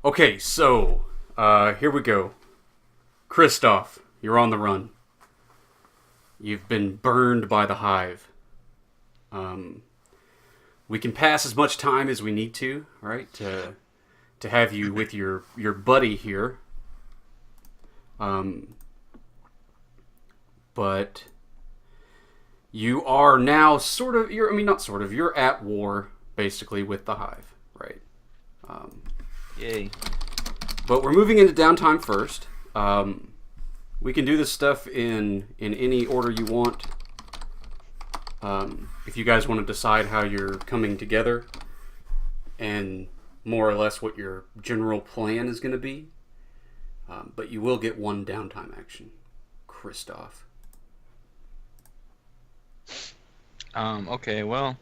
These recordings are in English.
Okay, so here we go. Christoph, you're on the run. You've been burned by the Hive. We can pass as much time as we need to, right? To have you with your buddy here. But you are now sort of. Not sort of. You're at war basically with the Hive, right? Yay. But we're moving into downtime first. We can do this stuff in any order you want. If you guys want to decide how you're coming together and more or less what your general plan is going to be. But you will get one downtime action. Christoph. Okay, well,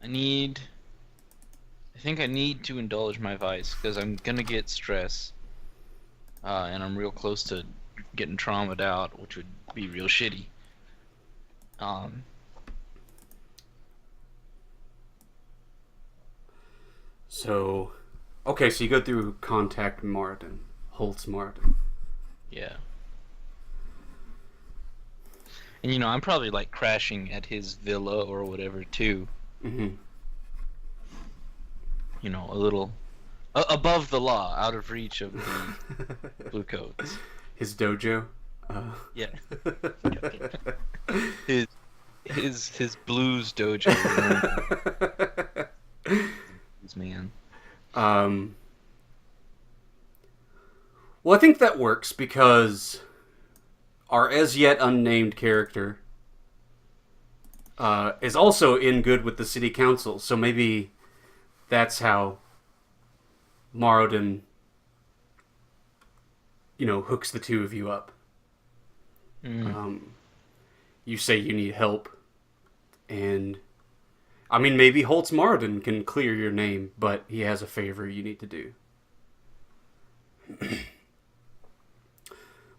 I think I need to indulge my vice, because I'm gonna get stress, and I'm real close to getting traumatized out, which would be real shitty. So you go through contact Martin. Holtz Martin. Yeah. And I'm probably like crashing at his villa or whatever too. Mm-hmm. A little above the law, out of reach of the Bluecoats. His dojo. Yeah. his blues dojo. Blues man. Well, I think that works because our as yet unnamed character is also in good with the city council, so maybe that's how Morodin, hooks the two of you up. You say you need help, and maybe Holtz Morodin can clear your name, but he has a favor you need to do.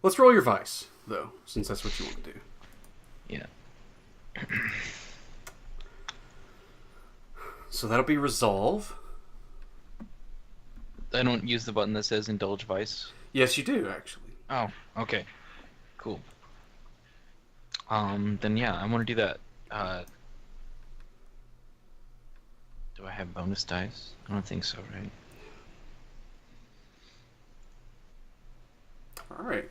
Let's roll your vice, though, since that's what you want to do. Yeah. So that'll be resolve. I don't use the button that says indulge vice. Yes, you do, actually. Oh, okay. Cool. Then yeah, I want to do that. Do I have bonus dice? I don't think so, right? Alright.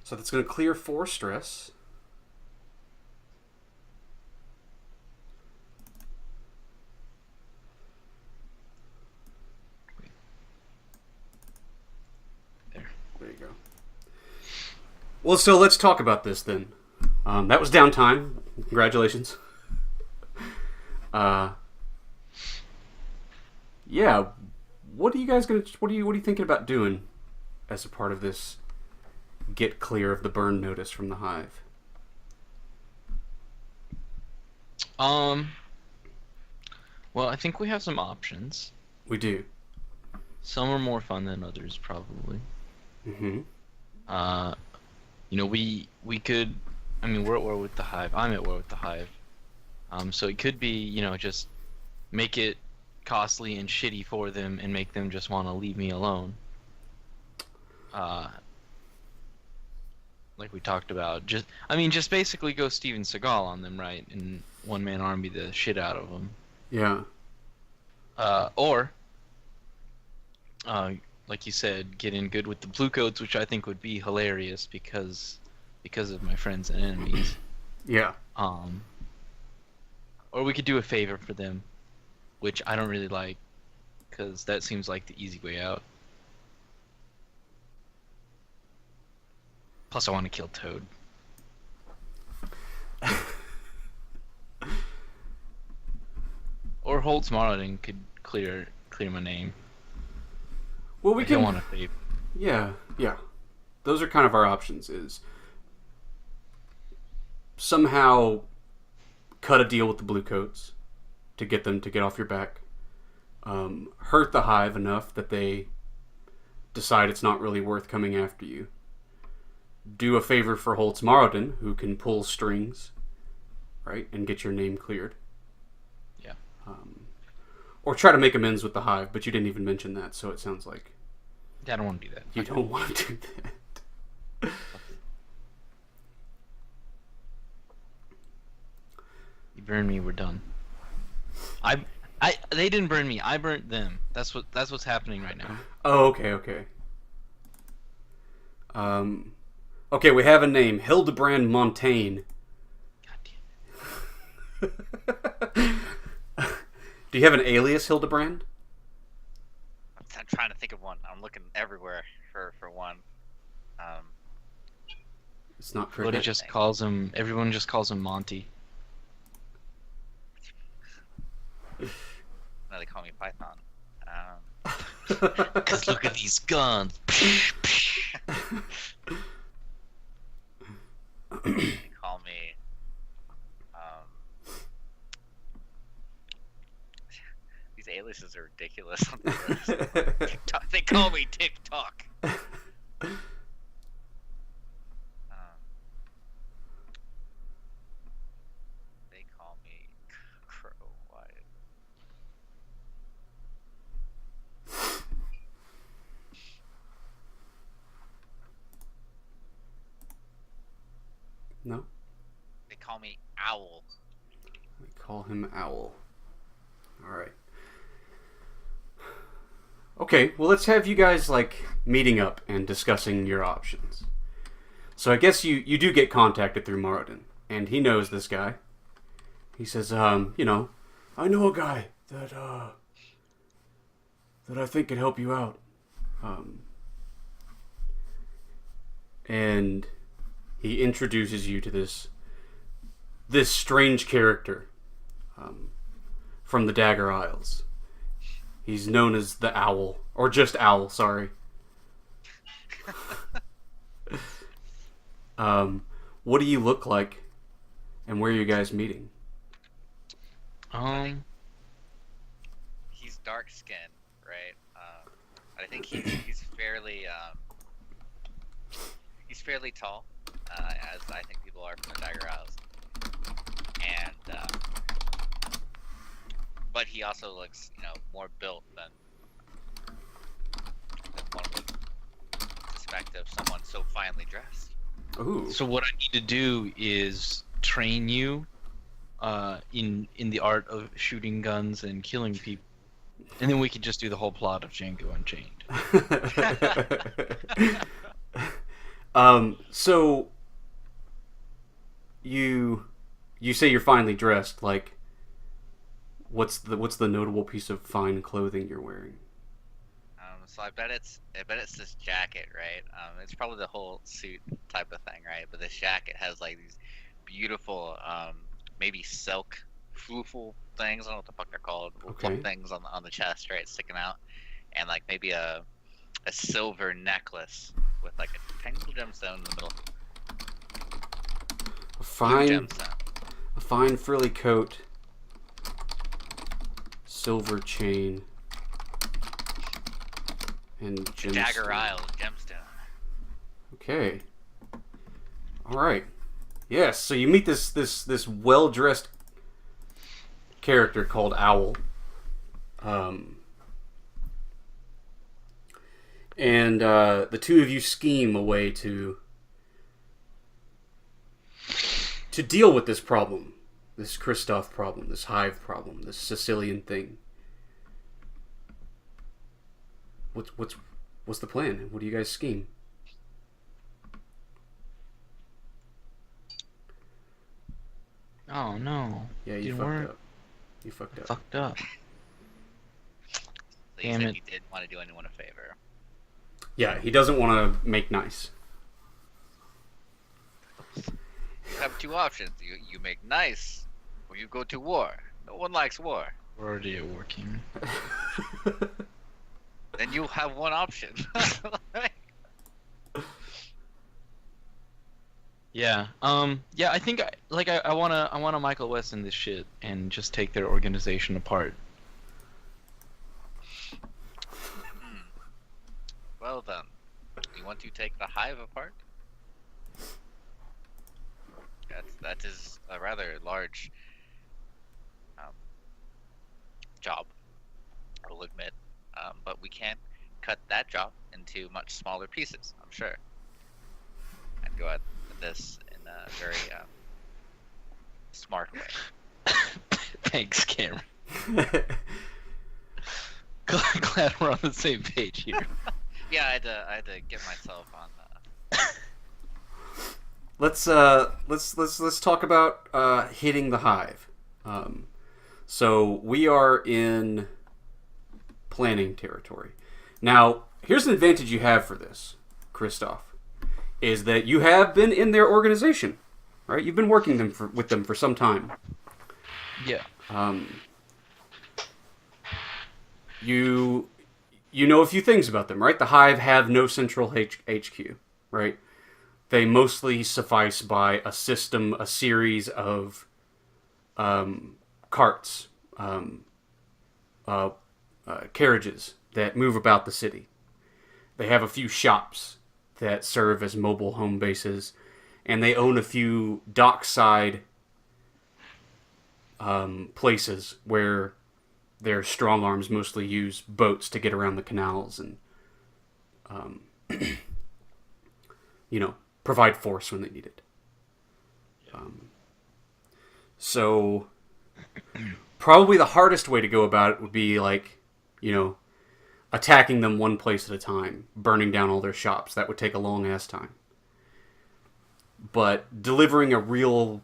So that's going to clear 4 stress. There you go. Well, so let's talk about this then. That was downtime. Congratulations. Yeah. What are you thinking about doing as a part of this get clear of the burn notice from the Hive? Well, I think we have some options. We do. Some are more fun than others, probably. Mm-hmm. We could. We're at war with the Hive. I'm at war with the Hive. So it could be, just make it costly and shitty for them and make them just want to leave me alone. Like we talked about. Just basically go Steven Seagal on them, right? And one-man army the shit out of them. Yeah. Or, like you said, get in good with the Bluecoats, which I think would be hilarious because of my friends and enemies. Yeah. Or we could do a favor for them, which I don't really like, because that seems like the easy way out. Plus, I want to kill Toad. Or Holtz Morodin could clear my name. Well, we can want a favor. Yeah. Those are kind of our options. Is somehow cut a deal with the Bluecoats to get them to get off your back. Hurt the Hive enough that they decide it's not really worth coming after you. Do a favor for Holtz Morodin, who can pull strings, right, and get your name cleared. Yeah. Or try to make amends with the Hive, but you didn't even mention that, so it sounds like Yeah, I don't want to do that. you don't want to do that. You burn me, we're done. They didn't burn me. I burnt them. That's what's happening right now. Oh, okay. Okay, we have a name. Hildebrand Montaigne. God damn Do you have an alias, Hildebrand? I'm trying to think of one. I'm looking everywhere for one. It's not it. cricket. Everyone just calls him Monty. No, they call me Python. Cause look at these guns. They call me. These aliases are ridiculous. TikTok. They call me TikTok. They call me Crow. Why? No? They call me Owl. We call him Owl. Alright. Okay, well let's have you guys, meeting up and discussing your options. So I guess you do get contacted through Moradin, and he knows this guy. He says, I know a guy that I think could help you out. And he introduces you to this strange character from the Dagger Isles. He's known as the Owl, or just Owl, sorry. What do you look like, and where are you guys meeting? He's dark skinned, right? I think he's fairly tall, as I think people are from the Dagger Isles, and but he also looks, more built than one would suspect of someone so finely dressed. Ooh. So what I need to do is train you in the art of shooting guns and killing people, and then we could just do the whole plot of Django Unchained. So you say you're finely dressed. What's the notable piece of fine clothing you're wearing? So I bet it's this jacket, right? It's probably the whole suit type of thing, right? But this jacket has these beautiful, maybe silk floofle things. I don't know what the fuck they're called. Okay. Plump things on the chest, right, sticking out, and maybe a silver necklace with a tiny little gemstone in the middle. Blue gemstone. A fine frilly coat, silver chain, and gemstone. Dagger Isle gemstone. Okay. All right. Yes. So you meet this well dressed character called Owl. And the two of you scheme a way to deal with this problem, this Cristoph problem, this Hive problem, this Sicilian thing. What's the plan? What do you guys scheme? Oh no! Yeah, you Didn't fucked work. up. You fucked up. Fucked up. So you Damn said it. you didn't want to do anyone a favor. Yeah, he doesn't want to make nice. You have two options. You make nice, or you go to war. No one likes war. We're already at working. Then you have one option. Yeah. Yeah. I think I wanna Michael Weston this shit and just take their organization apart. Well then, you want to take the Hive apart? That is a rather large job. admit. But we can cut that job into much smaller pieces, I'm sure. And go at this in a very smart way. Thanks, Cameron. Glad we're on the same page here. Yeah, I had to get myself on. Let's talk about hitting the hive. So we are in planning territory. Now, here's an advantage you have for this, Christoph, is that you have been in their organization, right? You've been working with them for some time. Yeah. You know a few things about them, right? The Hive have no central HQ, right? They mostly suffice by a system, a series of carts, carriages that move about the city. They have a few shops that serve as mobile home bases, and they own a few dockside places where their strong arms mostly use boats to get around the canals and, provide force when they need it. So, probably the hardest way to go about it would be attacking them one place at a time, burning down all their shops. That would take a long ass time. But delivering a real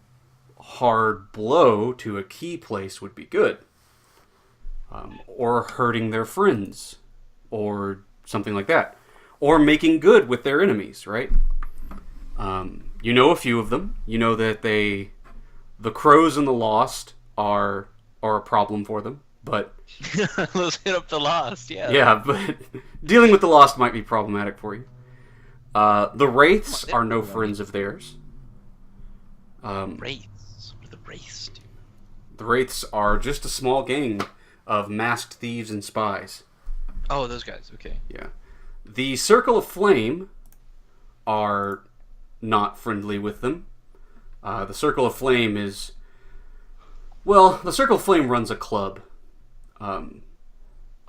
hard blow to a key place would be good. Or hurting their friends, or something like that. Or making good with their enemies, right? You know a few of them. You know that the crows and the lost are a problem for them, but... Let's hit up the lost, yeah. Yeah, but dealing with the lost might be problematic for you. The wraiths are no friends of theirs. Wraiths? What do the wraiths do? The wraiths are just a small gang of masked thieves and spies. Oh, those guys, okay. Yeah. The Circle of Flame are not friendly with them. The Circle of Flame is... Well, the Circle of Flame runs a club. A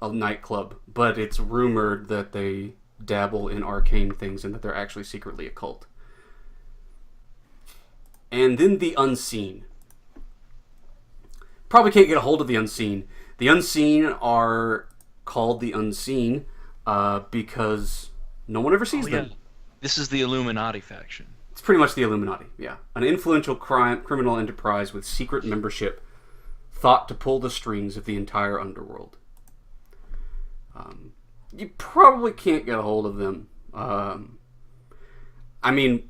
nightclub. But it's rumored that they dabble in arcane things and that they're actually secretly a cult. And then the Unseen. Probably can't get a hold of the Unseen. The Unseen are called the Unseen because no one ever sees them. This is the Illuminati faction. It's pretty much the Illuminati, yeah. An influential criminal enterprise with secret membership thought to pull the strings of the entire underworld. You probably can't get a hold of them.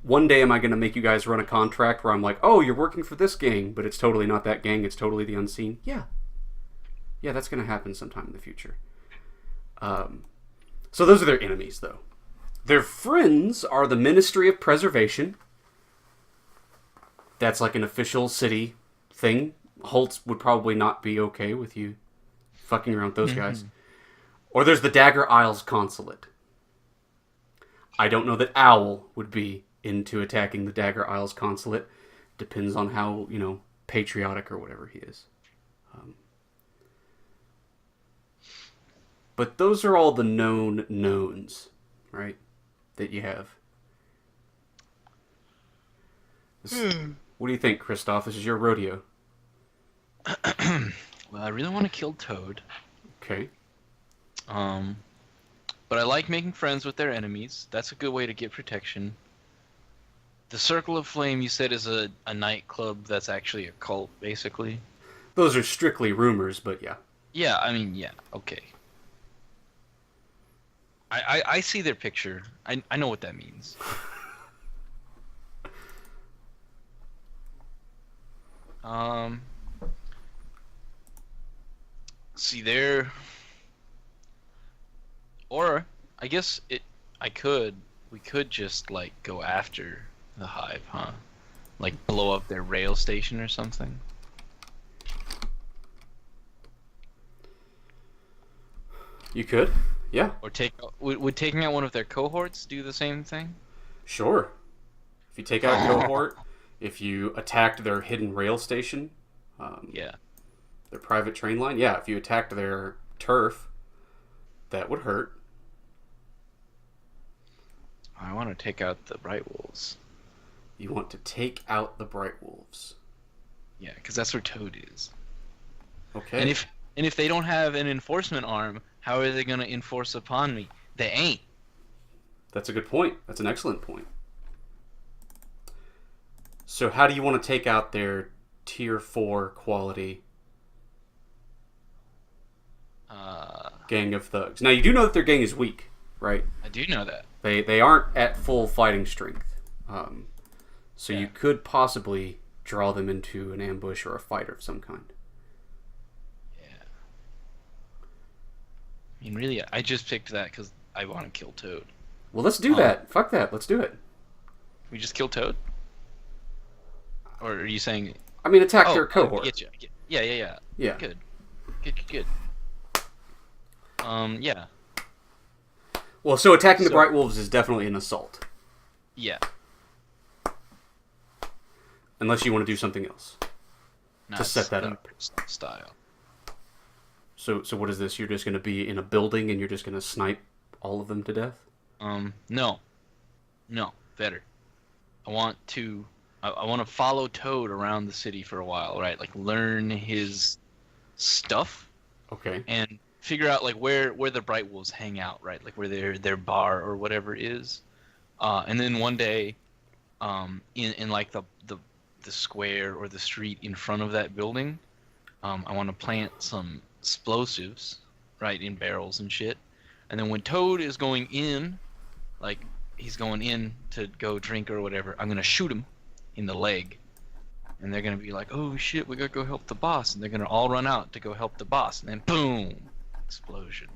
One day am I going to make you guys run a contract where I'm like, oh, you're working for this gang, but it's totally not that gang, it's totally the Unseen? Yeah. Yeah, that's going to happen sometime in the future. So those are their enemies, though. Their friends are the Ministry of Preservation. That's like an official city thing. Holtz would probably not be okay with you fucking around with those guys. Or there's the Dagger Isles Consulate. I don't know that Owl would be into attacking the Dagger Isles Consulate. Depends on how, patriotic or whatever he is. But those are all the known knowns, right? That you have. What do you think, Christoph? This is your rodeo. Well, I really want to kill Toad. Okay. But I like making friends with their enemies. That's a good way to get protection. The Circle of Flame, you said, is a nightclub that's actually a cult, basically. Those are strictly rumors, but yeah. Yeah, okay. I see their picture. I know what that means. See there. Or I guess we could just go after the Hive, huh? Like blow up their rail station or something. You could, yeah. Or would taking out one of their cohorts do the same thing? Sure. If you take out a cohort, if you attacked their hidden rail station, yeah, their private train line, yeah. If you attacked their turf, That would hurt. I want to take out the Bright Wolves. You want to take out the Bright Wolves. Yeah, because that's where Toad is. Okay. And if they don't have an enforcement arm, how are they gonna enforce upon me? They ain't. That's a good point. That's an excellent point. So how do you want to take out their tier 4 quality gang of thugs? Now, you do know that their gang is weak, right? I do know that. They aren't at full fighting strength. So you could possibly draw them into an ambush or a fight of some kind. Yeah. I mean, really, I just picked that because I want to kill Toad. Well, let's do that. Fuck that. Let's do it. We just kill Toad? Or are you saying... I mean, attack their cohort. I get you. Yeah. Yeah. Good. Yeah. Well, so attacking the Bright Wolves is definitely an assault. Yeah. Unless you want to do something else. To set that up. Style. So what is this? You're just going to be in a building and you're just going to snipe all of them to death? No. Better. I want to follow Toad around the city for a while, right? Like learn his stuff. Okay. And figure out like where the Bright Wolves hang out, right? Like where their bar or whatever is. And then one day, in like the square or the street in front of that building, I want to plant some explosives, right, in barrels and shit. And then when Toad is going in, like he's going in to go drink or whatever, I'm gonna shoot him in the leg. And they're gonna be like, "Oh shit, we gotta go help the boss." And they're gonna all run out to go help the boss. And then boom, explosion,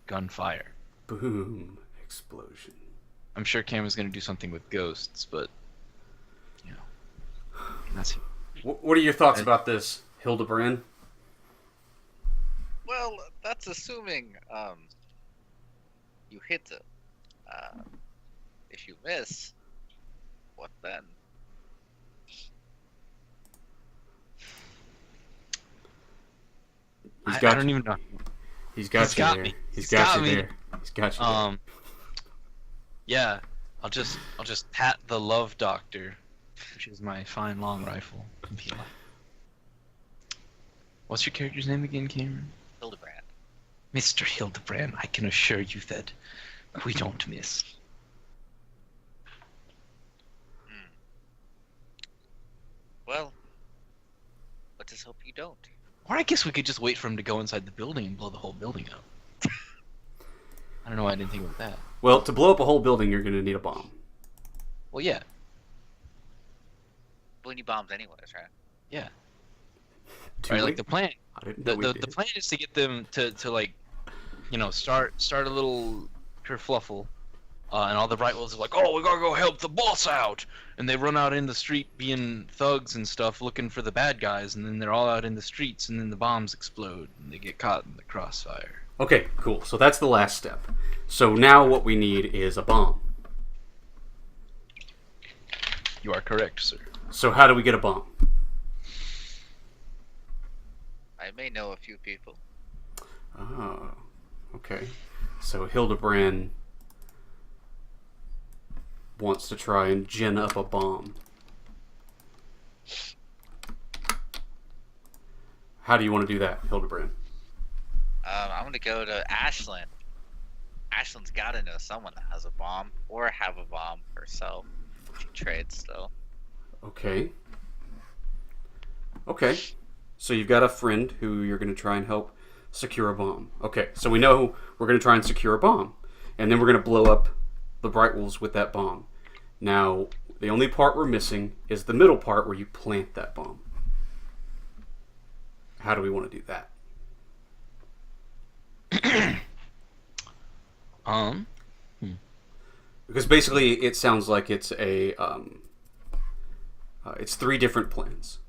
gunfire. Boom, explosion. I'm sure Cam is gonna do something with ghosts, but you know, that's. What are your thoughts about this, Hildebrand? Well, that's assuming you hit them. If you miss, what then? I don't even know. He's got you there. He's got you there. He's got you there. Yeah, I'll just pat the Love Doctor, which is my fine long rifle. And be like, what's your character's name again, Cameron? Hildebrand. Mr. Hildebrand, I can assure you that we don't miss. Well, let's just hope you don't. Or I guess we could just wait for him to go inside the building and blow the whole building up. I don't know why I didn't think about that. Well, to blow up a whole building, you're going to need a bomb. Well, yeah. We need bombs anyways, right? Yeah. Too Right, late? like the plan. I didn't know The plan is to get them to like, you know, start a little kerfluffle, and all the Bright Wolves are like, "Oh, we gotta go help the boss out," and they run out in the street being thugs and stuff, looking for the bad guys, and then they're all out in the streets, and then the bombs explode, and they get caught in the crossfire. Okay, cool. So that's the last step. So now what we need is a bomb. You are correct, sir. So how do we get a bomb? I may know a few people. Oh, okay. So Hildebrand wants to try and gin up a bomb. How do you want to do that, Hildebrand? I'm gonna go to Ashland. Ashland's gotta know someone that has a bomb, or have a bomb herself. She trades still. Okay. Okay. So you've got a friend who you're going to try and help secure a bomb. Okay, so we know we're going to try and secure a bomb. And then we're going to blow up the Bright Wolves with that bomb. Now, the only part we're missing is the middle part where you plant that bomb. How do we want to do that? Because basically it sounds like it's it's 3 different plans.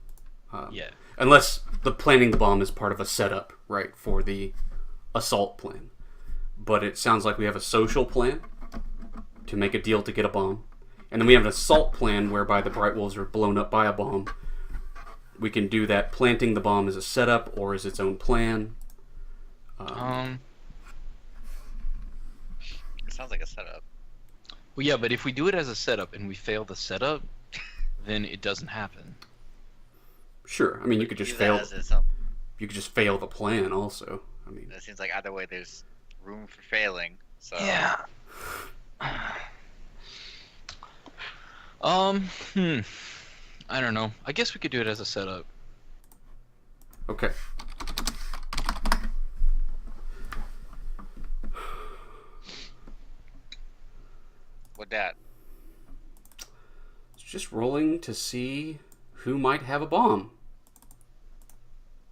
Yeah. Unless the planting the bomb is part of a setup, right, for the assault plan. But it sounds like we have a social plan to make a deal to get a bomb. And then we have an assault plan whereby the Bright Wolves are blown up by a bomb. We can do that planting the bomb as a setup or as its own plan. sounds like a setup. Well, yeah, but if we do it as a setup and we fail the setup, then it doesn't happen. Sure. I mean, you could just Use fail. that as some- You could just fail the plan. Also, I mean, It seems like either way, there's room for failing. So Yeah. Hmm. I don't know. I guess we could do it as a setup. okay. with that, It's just rolling to see who might have a bomb.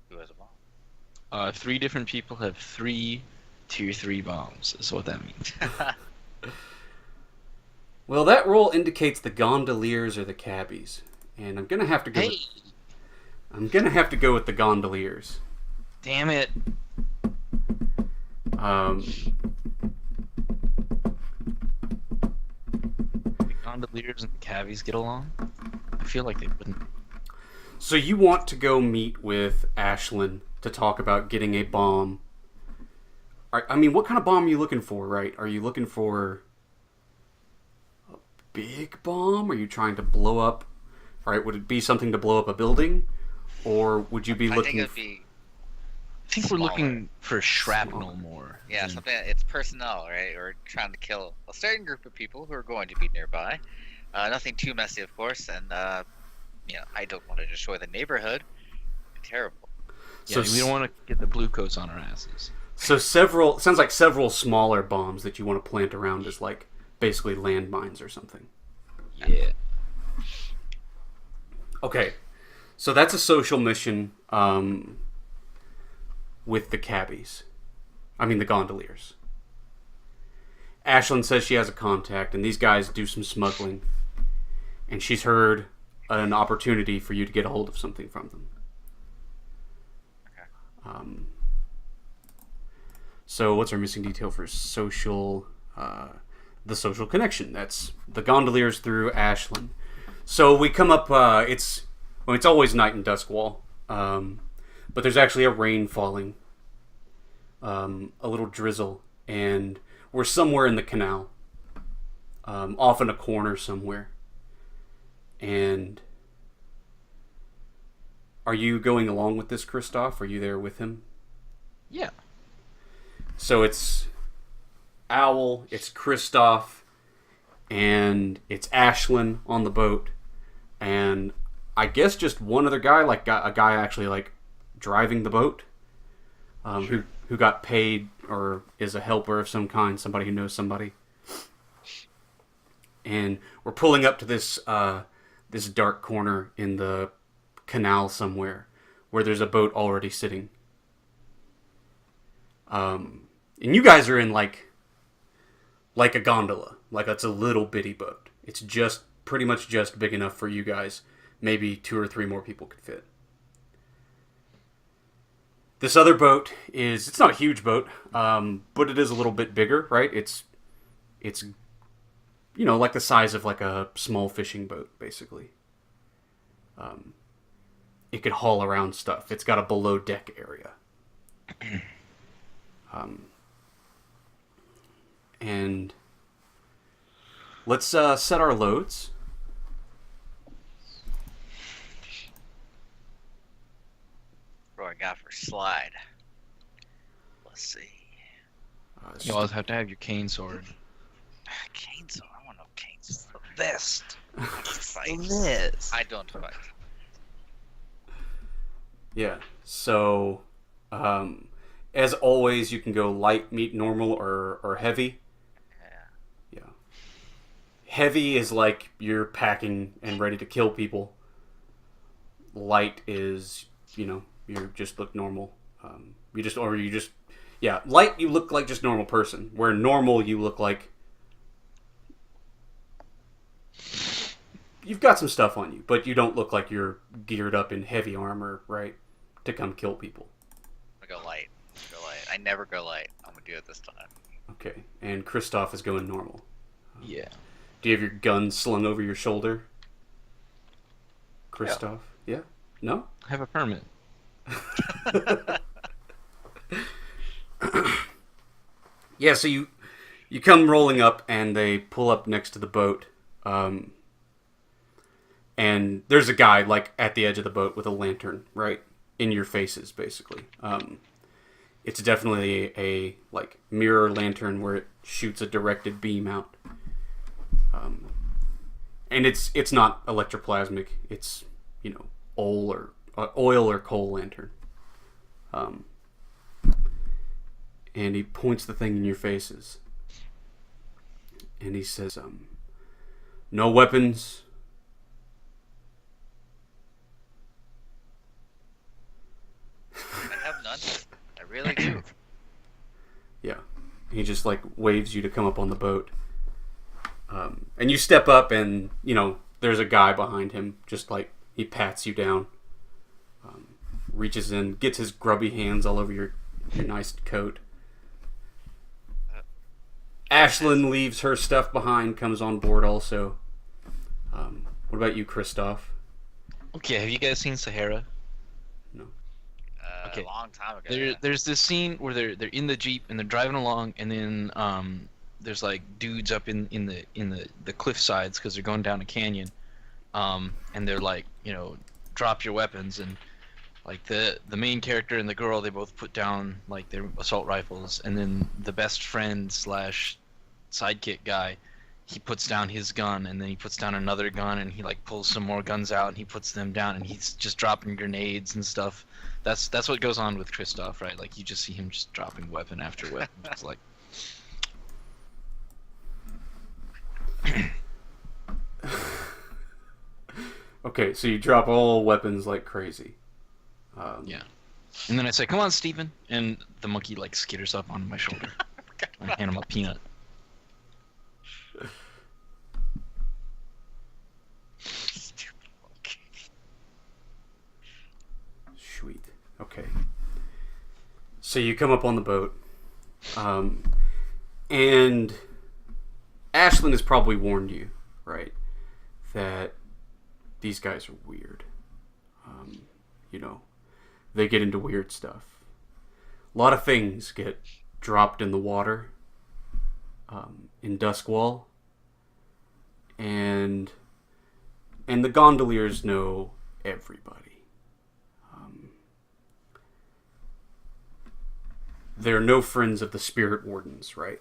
who has a bomb? 3 different people have 3 tier 3 bombs. Is what that means. Well, that roll indicates the gondoliers or the cabbies, and I'm gonna have to go. Hey, I'm gonna have to go with the gondoliers. damn it! The gondoliers and the cabbies get along. I feel like they wouldn't. So you want to go meet with Ashlyn to talk about getting a bomb. I mean, what kind of bomb are you looking for, right? Are you looking for a big bomb? Are you trying to blow up? Right? Would it be something to blow up a building? Or would you be I think looking... it'd be I think we're smaller. looking for shrapnel Smaller. more. Yeah, than- something. It's personnel, right? Or trying to kill a certain group of people who are going to be nearby. Nothing too messy, of course, and I don't want to destroy the neighborhood. Terrible. Yeah, we don't want to get the Bluecoats on our asses. So sounds like several smaller bombs that you want to plant around as like basically landmines or something. Yeah. Okay, so that's a social mission with the cabbies. I mean the gondoliers. Ashlyn says she has a contact, and these guys do some smuggling, and she's heard an opportunity for you to get a hold of something from them. Okay. So what's our missing detail for social? The social connection. That's the gondoliers through Ashlyn. So we come up. It's always night in Duskwall, but there's actually a rain falling, a little drizzle, and we're somewhere in the canal, off in a corner somewhere. And are you going along with this, Christoph? Are you there with him? Yeah. So it's Owl, it's Christoph, and it's Ashlyn on the boat, and I guess just one other guy, like a guy actually like driving the boat, who got paid or is a helper of some kind, somebody who knows somebody. And we're pulling up to this this dark corner in the canal somewhere where there's a boat already sitting. And you guys are in like a gondola, like it's a little bitty boat. It's just pretty much just big enough for you guys. Maybe 2 or 3 more people could fit. This other boat it's not a huge boat, but it is a little bit bigger, right? It's like the size of like a small fishing boat, basically. It could haul around stuff. It's got a below deck area. And let's set our loads. What do I got for slide? Let's see. You always have to have your cane sword. Cane sword. I want no cane sword. Vest. I don't fight. This. I don't fight. Yeah. So, as always, you can go light, meat, normal, or heavy. Yeah. Yeah. Heavy is like you're packing and ready to kill people. Light is, you just look normal. Light, you look like just normal person. Where normal, you look like you've got some stuff on you, but you don't look like you're geared up in heavy armor, right, to come kill people. I'm gonna go light. I never go light. I'm gonna do it this time. Okay, and Christoph is going normal. Yeah. Do you have your gun slung over your shoulder, Christoph? Yeah? No? I have a permit. Yeah, so you You come rolling up, and they pull up next to the boat. And there's a guy, like, at the edge of the boat with a lantern, right? In your faces, basically. It's definitely a like, mirror lantern where it shoots a directed beam out. And it's not electroplasmic. It's, oil or coal lantern. And he points the thing in your faces. And he says, no weapons. I have none. I really do. Yeah. He just, like, waves you to come up on the boat. And you step up and, there's a guy behind him. Just, like, he pats you down. Reaches in, gets his grubby hands all over your nice coat. Ashlyn leaves her stuff behind, comes on board also. What about you, Christoph? Okay, have you guys seen Sahara? No. Okay. A long time ago. There's this scene where they're in the Jeep and they're driving along, and then there's like dudes up in the cliff sides because they're going down a canyon, and they're like, drop your weapons, and like the main character and the girl, they both put down like their assault rifles, and then the best friend slash sidekick guy, he puts down his gun, and then he puts down another gun, and he like pulls some more guns out, and he puts them down, and he's just dropping grenades and stuff. That's what goes on with Christoph, right? Like, you just see him just dropping weapon after weapon. It's like, Okay, so you drop all weapons like crazy. yeah. And then I say, "Come on, Stephen," and the monkey like skitters up on my shoulder. I hand him a peanut. Stupid monkey. Sweet. Okay. So you come up on the boat, and Ashlyn has probably warned you, right, that these guys are weird. They get into weird stuff. A lot of things get dropped in the water, in Duskwall, and the gondoliers know everybody. They're no friends of the spirit wardens, right?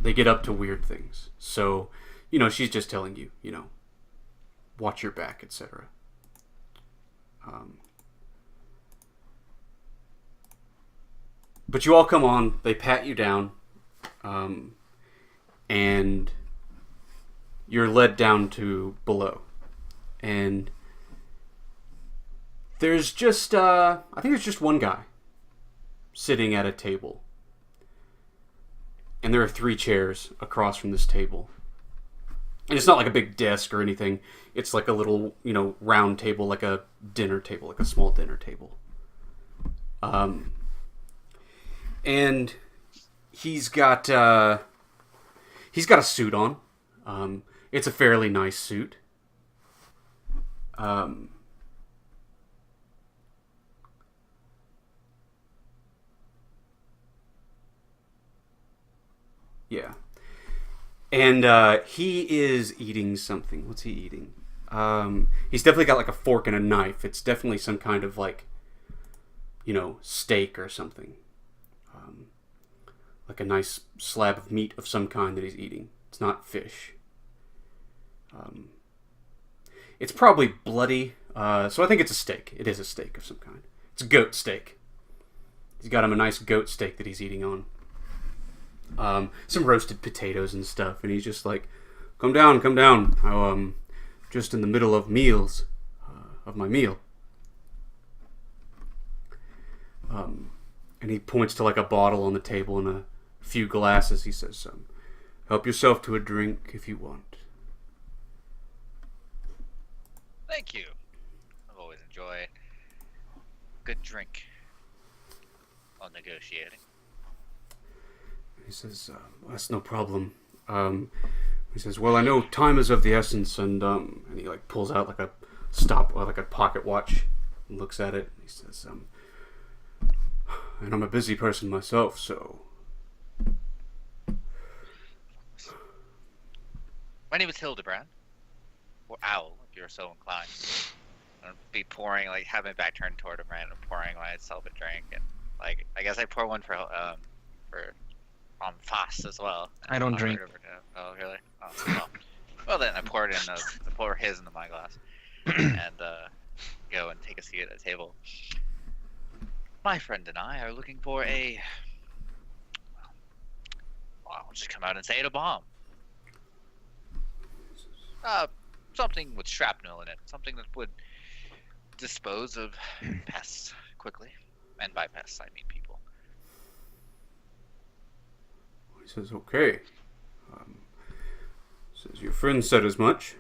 They get up to weird things. So, she's just telling you, watch your back, etc. But you all come on, they pat you down, and you're led down to below. And there's just, I think there's just one guy sitting at a table. And there are 3 chairs across from this table. And it's not like a big desk or anything. It's like a little, round table, like a dinner table, like a small dinner table. And he's got a suit on. It's a fairly nice suit. Yeah. And he is eating something. What's he eating? He's definitely got like a fork and a knife. It's definitely some kind of like, steak or something. Like a nice slab of meat of some kind that he's eating. It's not fish. It's probably bloody. So I think it's a steak. It is a steak of some kind. It's a goat steak. He's got him a nice goat steak that he's eating on. Some roasted potatoes and stuff, and he's just like, come down, I'm just in the middle of meals, of my meal. And he points to like a bottle on the table and a few glasses. He says, help yourself to a drink if you want. Thank you. I've always enjoyed good drink while negotiating. He says, that's no problem. He says, well, I know time is of the essence, and he like pulls out like a like a pocket watch and looks at it. He says, and I'm a busy person myself, so My name is Hildebrand, or Owl, if you're so inclined. I'll be pouring, like, have my back turned toward him, right? And I'm pouring myself a drink, and like, I guess I pour one for Foss as well. I don't drink. Oh, really? Oh, well then I pour it in. I pour his into my glass, and go and take a seat at the table. My friend and I are looking for a. Well, I'll just come out and say it, a bomb. Something with shrapnel in it. Something that would dispose of pests quickly. And by pests, I mean people. He says, okay. Says, your friend said as much.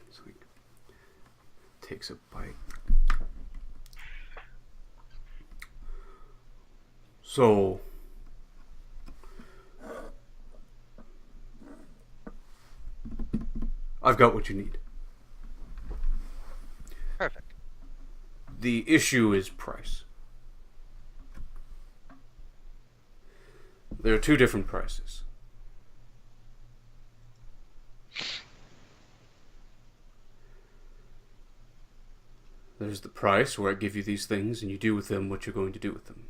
It's like, takes a bite. So, I've got what you need. Perfect. The issue is price. There are two different prices. There's the price where I give you these things and you do with them what you're going to do with them.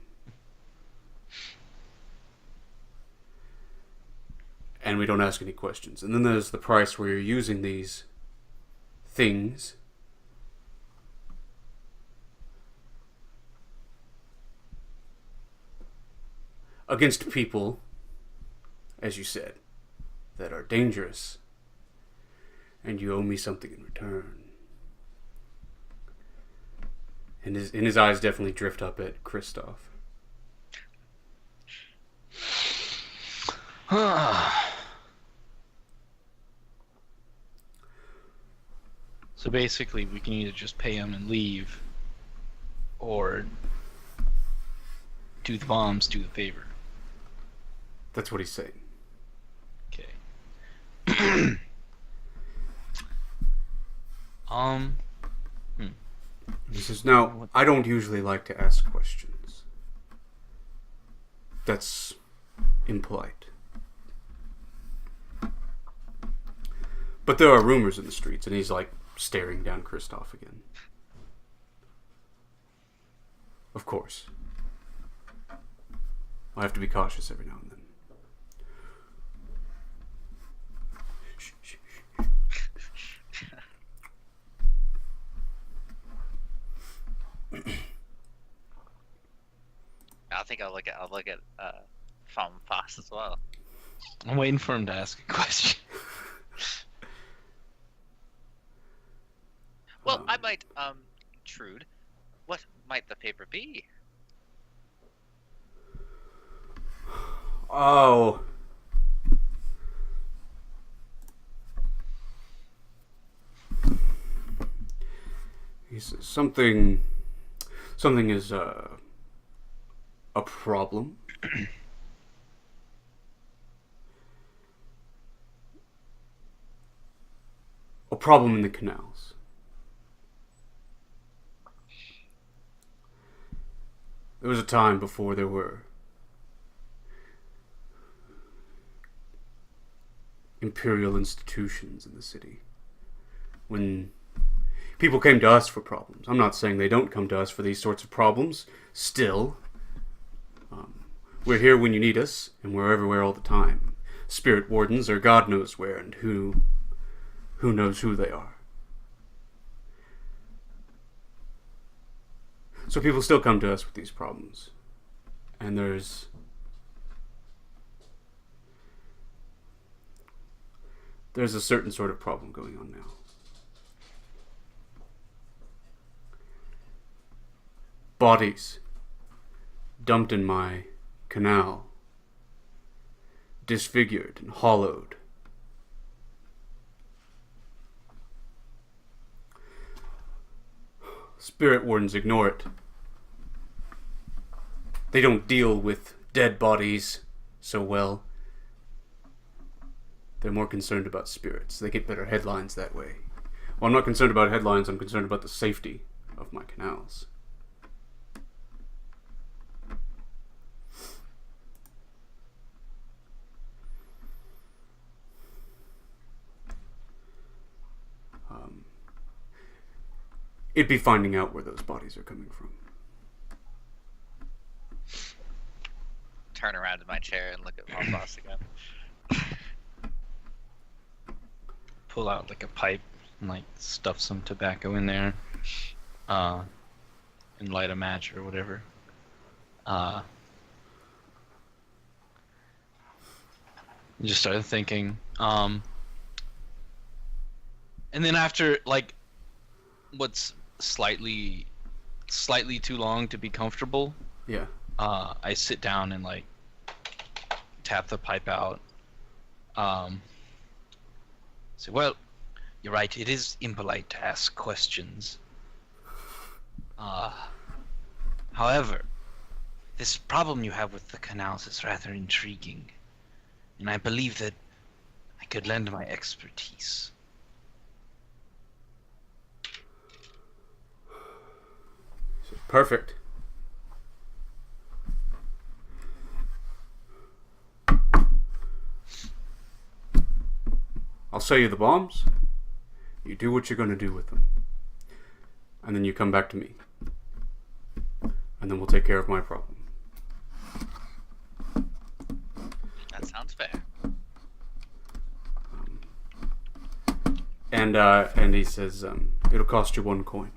And we don't ask any questions. And then there's the price where you're using these things against people, as you said, that are dangerous. And you owe me something in return. And his eyes definitely drift up at Cristoph. So basically, we can either just pay him and leave, or do the bombs do the favor. That's what he's saying. Okay. He says, now, I don't usually like to ask questions. That's impolite. But there are rumors in the streets, and he's like staring down Cristoph again. Of course. I have to be cautious every now and then. Shh, shh, shh. I think I'll look at Foss as well. I'm waiting for him to ask a question. Well, I might intrude. What might the paper be? Oh. He says something is a problem. A problem in the canals. There was a time before there were imperial institutions in the city, when people came to us for problems. I'm not saying they don't come to us for these sorts of problems. Still, we're here when you need us, and we're everywhere all the time. Spirit wardens are God knows where, and who knows who they are. So people still come to us with these problems. And there's a certain sort of problem going on now. Bodies dumped in my canal, disfigured and hollowed. Spirit wardens ignore it. They don't deal with dead bodies so well. They're more concerned about spirits. They get better headlines that way. Well, I'm not concerned about headlines, I'm concerned about the safety of my canals. it'd be finding out where those bodies are coming from. Turn around in my chair and look at my boss again. Pull out like a pipe and like stuff some tobacco in there, and light a match or whatever. Just started thinking. And then after like what's slightly too long to be comfortable, Yeah. I sit down and like tap the pipe out. So, well, you're right. It is impolite to ask questions. However, this problem you have with the canals is rather intriguing, and I believe that I could lend my expertise. Perfect. I'll sell you the bombs. You do what you're going to do with them. And then you come back to me. And then we'll take care of my problem. That sounds fair. And he says, it'll cost you 1 coin.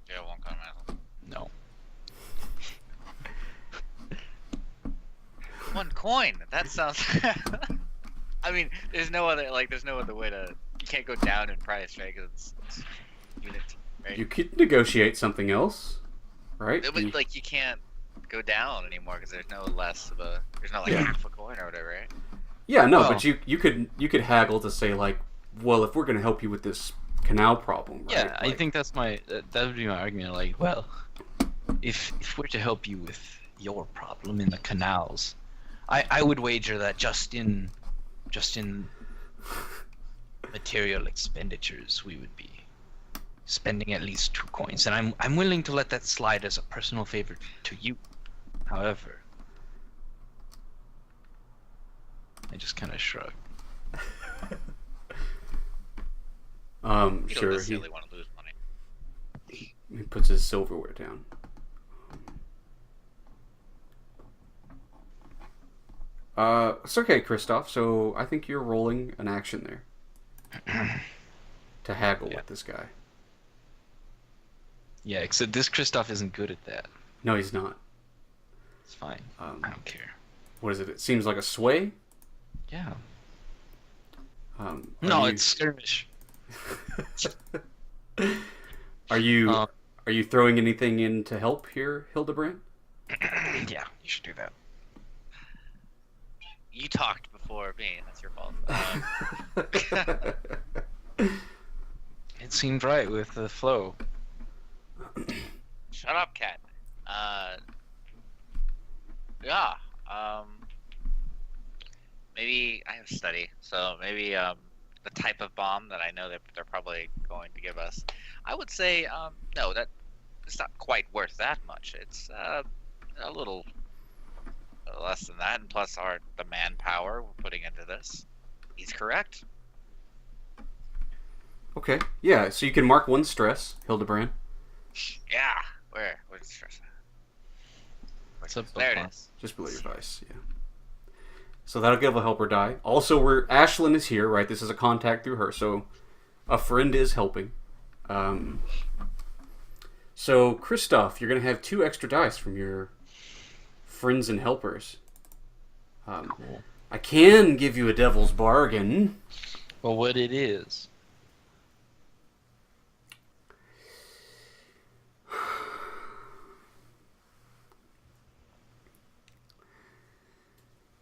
Yeah, one coin metal. No. 1 coin. That sounds. I mean, there's no other way to. You can't go down in price, right? Because it's unit, right? You could negotiate something else, right? But like you can't go down anymore because there's no less of a. There's not like Yeah. half a coin or whatever, right? Yeah, no, Well- but you could haggle to say like, well, if we're going to help you with this canal problem, right? Yeah, I like- think that's that would be my argument. Like, well, if we're to help you with your problem in the canals, I would wager that just in material expenditures we would be spending at least 2 coins, and I'm willing to let that slide as a personal favor to you. However, I just kind of shrug. You don't sure. He necessarily want to lose money. puts his silverware down. It's okay, Christoph. So I think you're rolling an action there to haggle Yeah. with this guy. Yeah, except this Christoph isn't good at that. No, he's not. It's fine. Um, I don't care. What is it? It seems like a sway. Yeah. Are No, you- it's skirmish. Are you Uh, are you throwing anything in to help here, Hildebrand? Yeah, you should do that. You talked before me. That's your fault. It seemed right with the flow. Shut up, cat. Yeah. Maybe I have study, so maybe the type of bomb that I know that they're probably going to give us. I would say no, that it's not quite worth that much. It's a little less than that, and plus the manpower we're putting into this. He's correct. Okay. Yeah. So you can mark 1 stress, Hildebrand. Yeah. Where's the stress? What's up, There it Buffalo? is. Just below your vice, yeah. So that'll give a helper die. Also, Ashlyn is here, right? This is a contact through her, so a friend is helping. So, Christoph, you're going to have 2 extra dice from your friends and helpers. Cool. I can give you a devil's bargain. Well, what it is?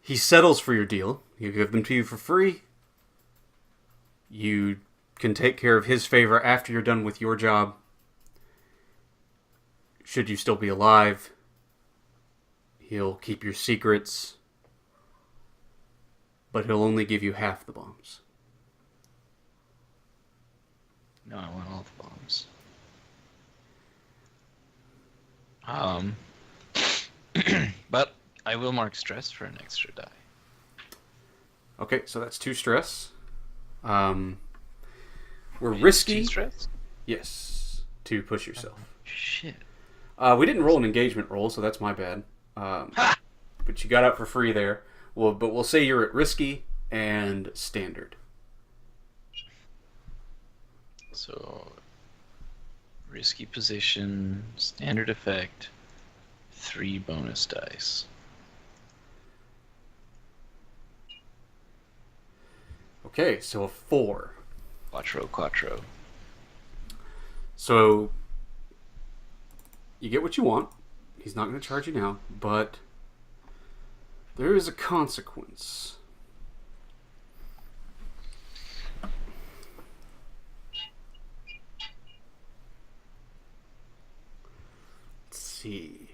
He settles for your deal. He'll give them to you for free. You can take care of his favor after you're done with your job. Should you still be alive, he'll keep your secrets, but he'll only give you half the bombs. No, I want all the bombs. But I will mark stress for an extra die. Okay, so that's 2 stress. We're risky. Too stressed? Yes, to push yourself. Shit. We didn't roll an engagement roll, so that's my bad. But you got out for free there. But we'll say you're at risky and standard. So, risky position, standard effect, 3 bonus dice. Okay, so a 4. Quattro. So you get what you want. He's not going to charge you now, but there is a consequence. Let's see.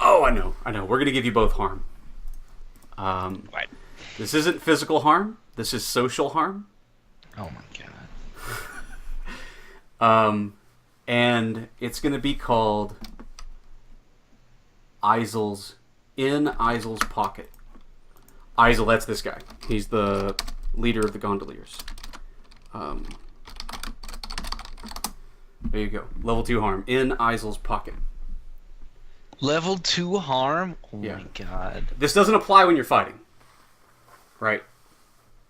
Oh, I know. We're going to give you both harm. What? This isn't physical harm. This is social harm. Oh my god. And it's going to be called Isel's pocket. Isel, that's this guy. He's the leader of the gondoliers. There you go. Level 2 harm. In Isel's pocket. Level 2 harm? Oh Yeah. my god. This doesn't apply when you're fighting. Right?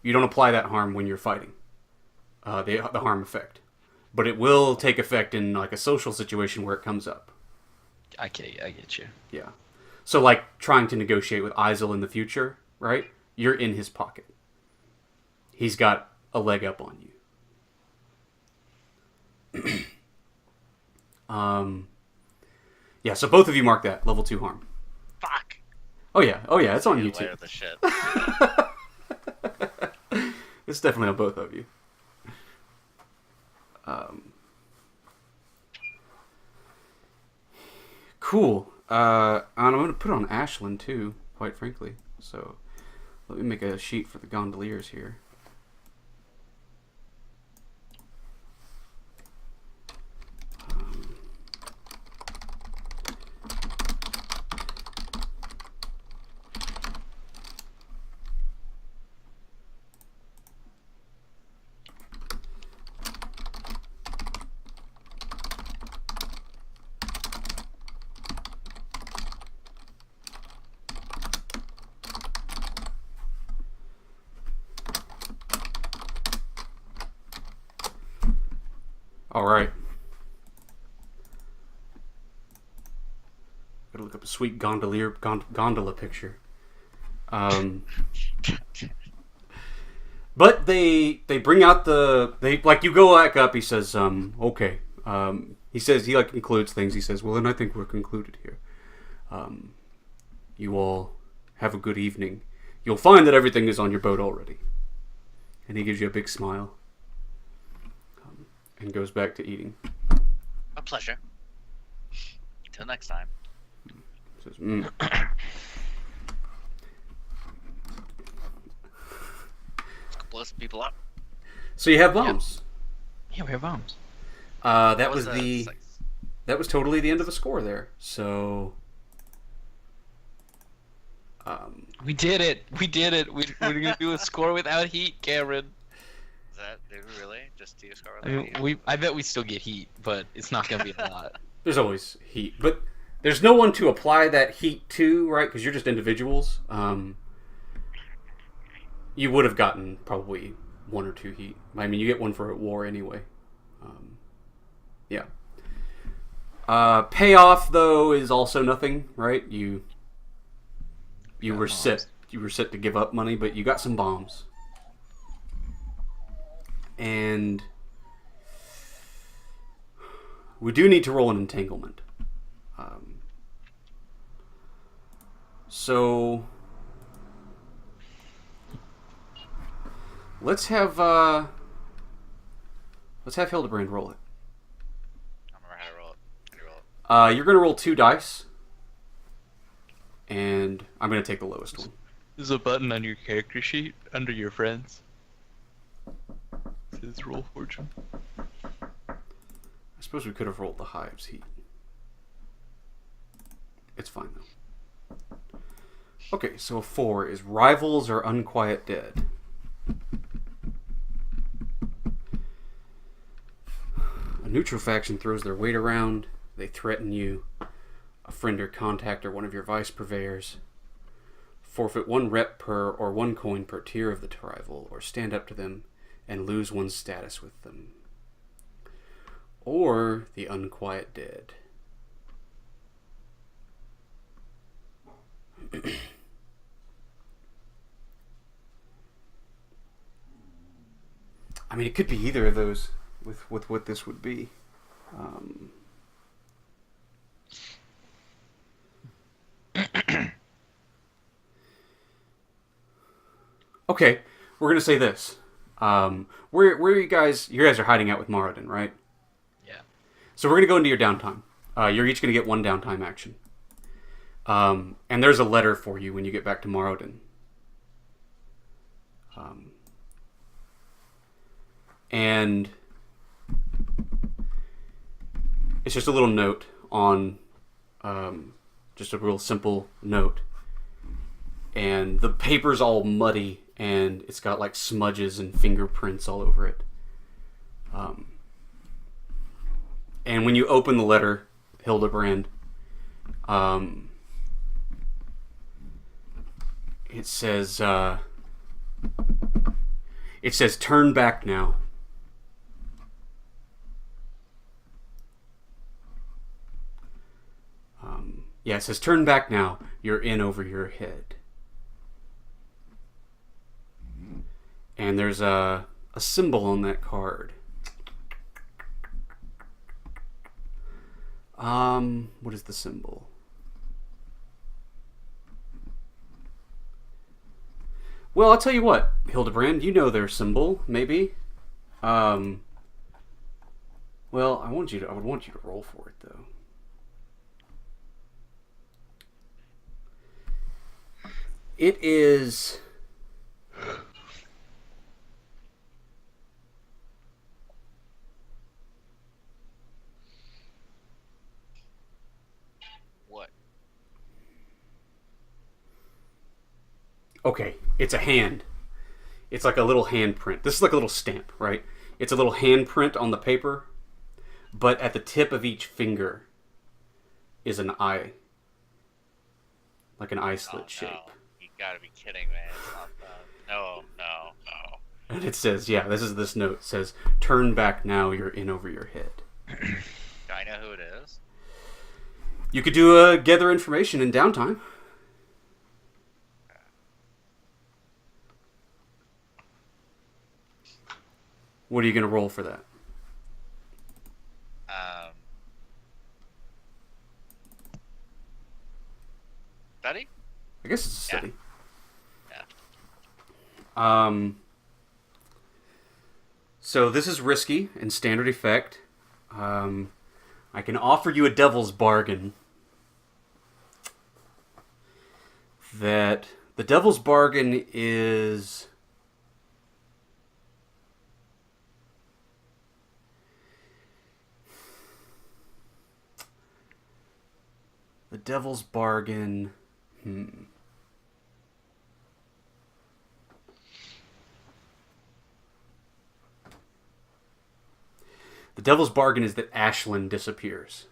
You don't apply that harm when you're fighting. The harm effect. But it will take effect in like a social situation where it comes up. Okay, I get you. Yeah. So like trying to negotiate with Isel in the future, right? You're in his pocket. He's got a leg up on you. Yeah, so both of you mark that. Level 2 harm. Fuck. Oh yeah, it's on you too. Layer the shit. It's definitely on both of you. Cool. And I'm going to put it on Ashlyn too, quite frankly. So let me make a sheet for the gondoliers here. All right. Gotta look up a sweet gondola picture. But they bring out you go back up. He says, okay. He says he concludes things. He says, well, then I think we're concluded here. You all have a good evening. You'll find that everything is on your boat already. And he gives you a big smile. And goes back to eating. A pleasure. Till next time. Says, Blow some people up. So you have bombs. Yeah, we have bombs. That was totally the end of the score there. So We did it. We're gonna do a score without heat, Cameron. Did we really? Just do a score I mean, I bet we still get heat, but it's not gonna be a lot. there's always heat, but there's no one to apply that heat to, right? Because you're just individuals. You would have gotten probably 1 or 2 heat. I mean, you get 1 for a war anyway. Yeah. Payoff though is also nothing, right? You were set to give up money, but you got some bombs. And we do need to roll an entanglement. So let's have Hildebrand roll it. I don't remember how to roll it. How do you roll it? You're gonna roll 2 dice, and I'm gonna take the lowest one. There's a button on your character sheet under your friends. It says roll fortune. I suppose we could have rolled the Hive's heat. It's fine though. Okay, so a 4 is Rivals or Unquiet Dead. A neutral faction throws their weight around. They threaten you. A friend or contact or one of your vice purveyors. Forfeit 1 rep per or 1 coin per tier of the rival, or stand up to them and lose 1 status with them. Or the Unquiet Dead. I mean, it could be either of those with what this would be. Okay, we're gonna say this. Where are you guys? You guys are hiding out with Moradin, right? Yeah. So we're gonna go into your downtime. You're each gonna get 1 downtime action. And there's a letter for you when you get back to Moradin. And it's just a little note on, just a real simple note. And the paper's all muddy, and it's got like smudges and fingerprints all over it. And when you open the letter, Hildebrand, it says, turn back now. Yeah, it says turn back now. You're in over your head. And there's a symbol on that card. What is the symbol? Well, I'll tell you what, Hildebrand, you know their symbol, maybe. Well, I would want you to roll for it though. It is What? okay, it's a hand. It's like a little handprint. This is like a little stamp, right? It's a little handprint on the paper, but at the tip of each finger is an eye. Like an eye slit shape. No. You gotta be kidding, man. It's not that. No. And it says, yeah, this note. It says, turn back now, you're in over your head. Do I know who it is? You could do gather information in downtime. What are you going to roll for that? Study? I guess it's a study. Yeah. So this is risky and standard effect. I can offer you a devil's bargain. That the devil's bargain is the devil's bargain. The devil's bargain is that Ashlyn disappears.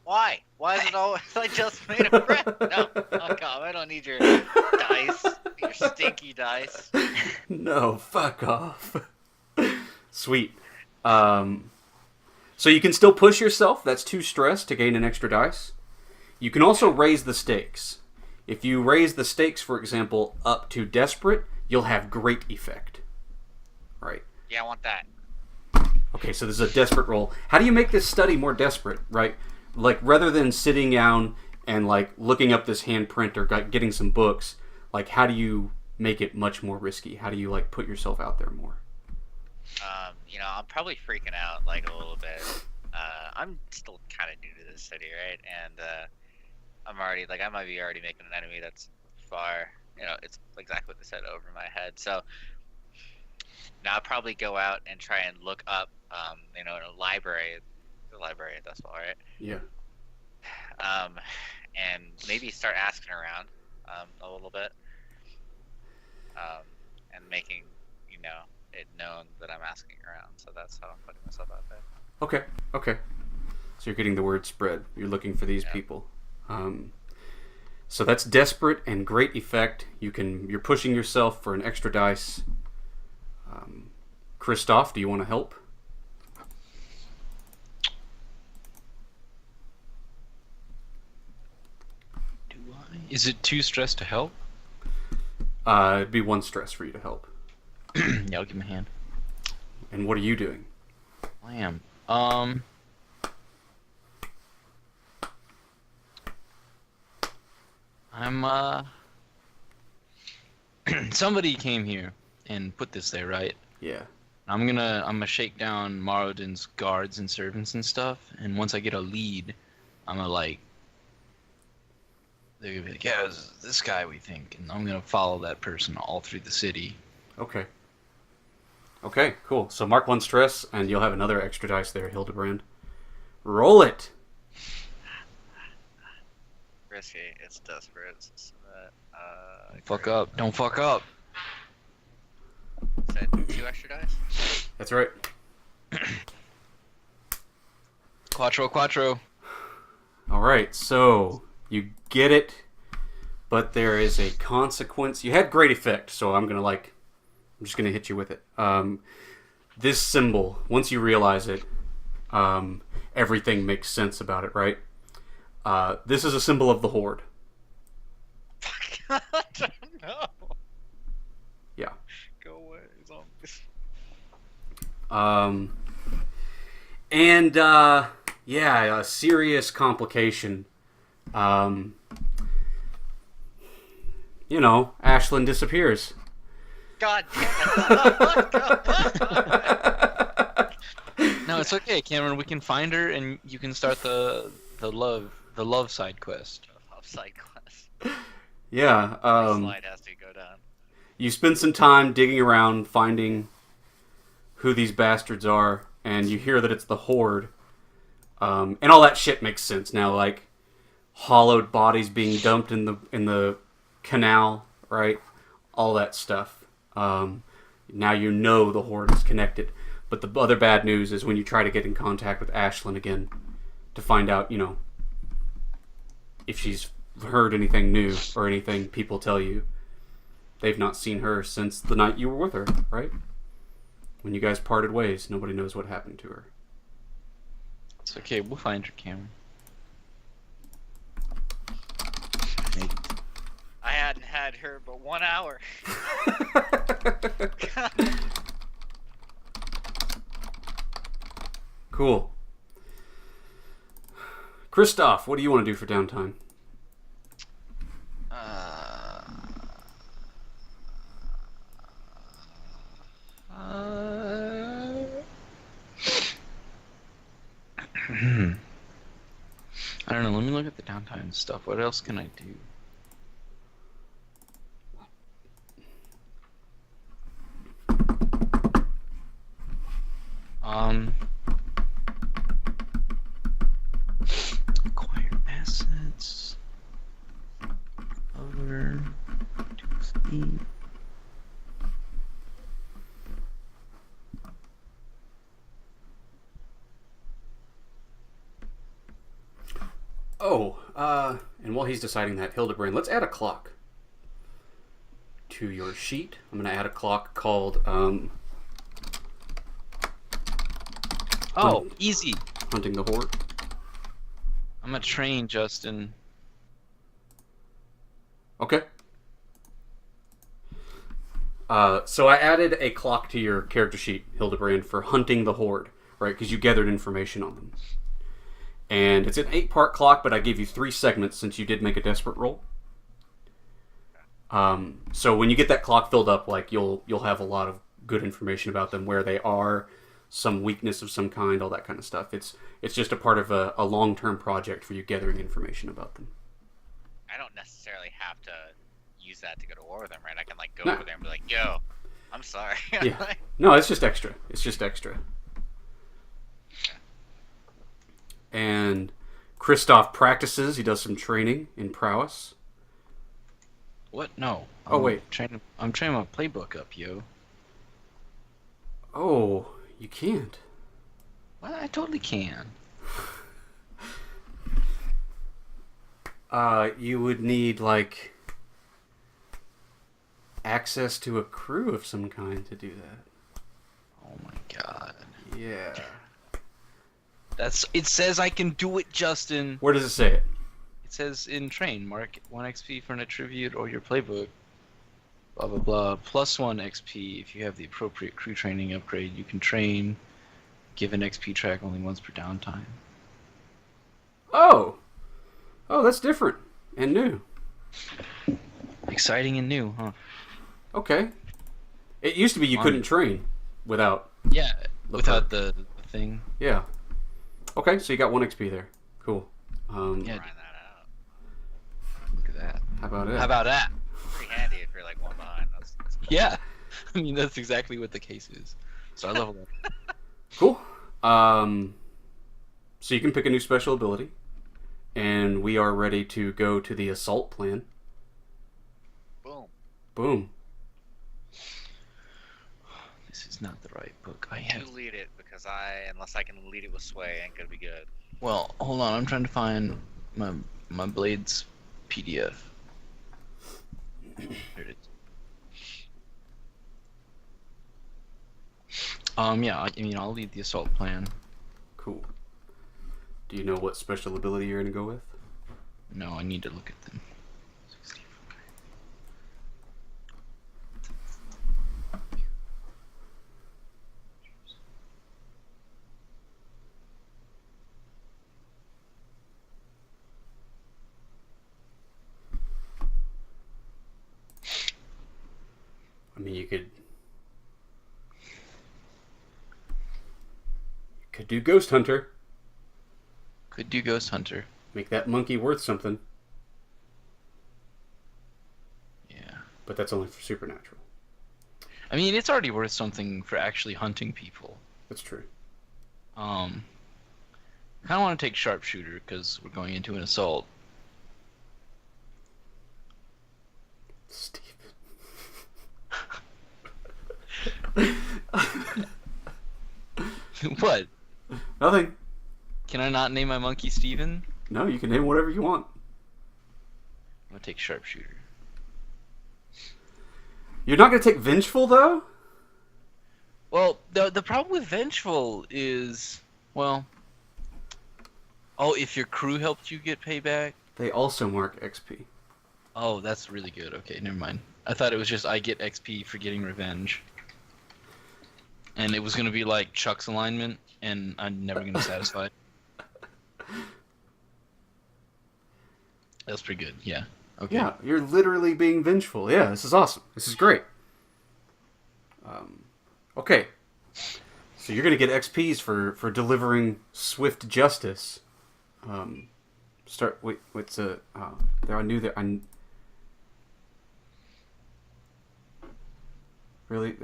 Why? Why is it always I just made a friend? No, fuck off. I don't need your dice. Your stinky dice. No, fuck off. Sweet. So you can still push yourself. That's 2 stress to gain an extra dice. You can also raise the stakes. If you raise the stakes, for example, up to desperate, you'll have great effect. Right. Yeah, I want that. Okay, so this is a desperate roll. How do you make this study more desperate, right? Like, rather than sitting down and, like, looking up this handprint or getting some books, like, how do you make it much more risky? How do you, like, put yourself out there more? I'm probably freaking out, like, a little bit. I'm still kind of new to this city, right? And, I'm already, like, I might be already making an enemy that's far, it's exactly what they said over my head. So, now I'll probably go out and try and look up, in a library, the library at Dustfall, right? Yeah. And maybe start asking around a little bit, and making it known that I'm asking around. So that's how I'm putting myself out there. Okay. So you're getting the word spread. You're looking for these people. So that's desperate and great effect. You're pushing yourself for an extra dice. Christoph, do you want to help? Do I? Is it 2 stress to help? It'd be 1 stress for you to help. Yeah, I'll give him a hand. And what are you doing? I am. I'm somebody came here and put this there, right? Yeah. I'm gonna shake down Marlden's guards and servants and stuff, and once I get a lead, I'm gonna they're gonna be like, yeah, it's this guy we think, and I'm gonna follow that person all through the city. Okay, cool. So mark 1 stress, and you'll have another extra dice there, Hildebrand. Roll it! Risky. It's desperate. So Fuck up! Don't fuck up! Is that 2 extra dice? That's right. Quattro. Alright, so you get it, but there is a consequence. You had great effect, so I'm just gonna hit you with it. This symbol, once you realize it, everything makes sense about it, right? This is a symbol of the Horde. I don't know. Yeah. Go away, zombies. And yeah, a serious complication. Ashlyn disappears. God damn it. No, it's okay, Cameron. We can find her, and you can start the love side quest. Upside quest. Yeah. Slide has to go down. You spend some time digging around, finding who these bastards are, and you hear that it's the Horde. And all that shit makes sense now, like hollowed bodies being dumped in the canal, right? All that stuff. Now you know the Horde is connected. But the other bad news is when you try to get in contact with Ashlyn again to find out, if she's heard anything new or anything, people tell you they've not seen her since the night you were with her, right? When you guys parted ways, nobody knows what happened to her. It's okay. We'll find her, Cameron. Maybe. I hadn't had her but 1 hour. Cool. Christoph, what do you want to do for downtime? I don't know. Let me look at the downtime stuff. What else can I do? Acquire assets. Over. Speed. And while he's deciding that, Hildebrand, let's add a clock to your sheet. I'm going to add a clock called, Easy. Hunting the Horde. I'm gonna train Justin. Okay. So I added a clock to your character sheet, Hildebrand, for hunting the Horde, right? Because you gathered information on them. And it's an 8-part clock, but I gave you 3 segments since you did make a desperate roll. So when you get that clock filled up, like you'll have a lot of good information about them, where they are, some weakness of some kind, all that kind of stuff. It's just a part of a long-term project for you gathering information about them. I don't necessarily have to use that to go to war with them, right? I can go over there and be like, "Yo, I'm sorry." Yeah. No, it's just extra. It's just extra. and Christoph practices. He does some training in prowess. What? No. Oh, wait. I'm training my playbook up, yo. Oh, you can't. Well, I totally can. You would need, like, access to a crew of some kind to do that. Oh my god. Yeah. It says I can do it, Justin. Where does it say it? It says in train, mark 1 XP for an attribute or your playbook. Blah blah blah. Plus 1 XP if you have the appropriate crew training upgrade. You can train. Give an XP track only once per downtime. Oh, that's different and new. Exciting and new, huh? Okay. It used to be you couldn't train without. Yeah, without the thing. Yeah. Okay, so you got 1 XP there. Cool. Yeah. Trying that out. Look at that. How about it? How about that? Pretty handy if you're like one behind. That's cool. Yeah. I mean, that's exactly what the case is. So I leveled up. Cool. So you can pick a new special ability, and we are ready to go to the assault plan. Boom. Boom. This is not the right book. You lead it because unless I can lead it with sway, ain't gonna be good. Well, hold on. I'm trying to find my Blades PDF. Here it is. Yeah. I mean, I'll lead the assault plan. Cool. Do you know what special ability you're going to go with? No, I need to look at them. I mean, you could do Ghost Hunter. Could do Ghost Hunter. Make that monkey worth something. Yeah. But that's only for supernatural. I mean, it's already worth something for actually hunting people. That's true. I kind of want to take Sharpshooter because we're going into an assault. Steve. What? Nothing. Can I not name my monkey Steven? No, you can name whatever you want. I'm gonna take Sharpshooter. You're not going to take Vengeful, though? Well, the problem with Vengeful is, well... Oh, if your crew helped you get payback? They also mark XP. Oh, that's really good. Okay, never mind. I thought it was just I get XP for getting revenge. And it was gonna be like Chuck's alignment, and I'm never gonna satisfy it. That's pretty good, yeah. Okay. Yeah, you're literally being vengeful. Yeah, this is awesome. This is great. Okay. So you're going to get XPs for delivering swift justice. There I knew that I... Really?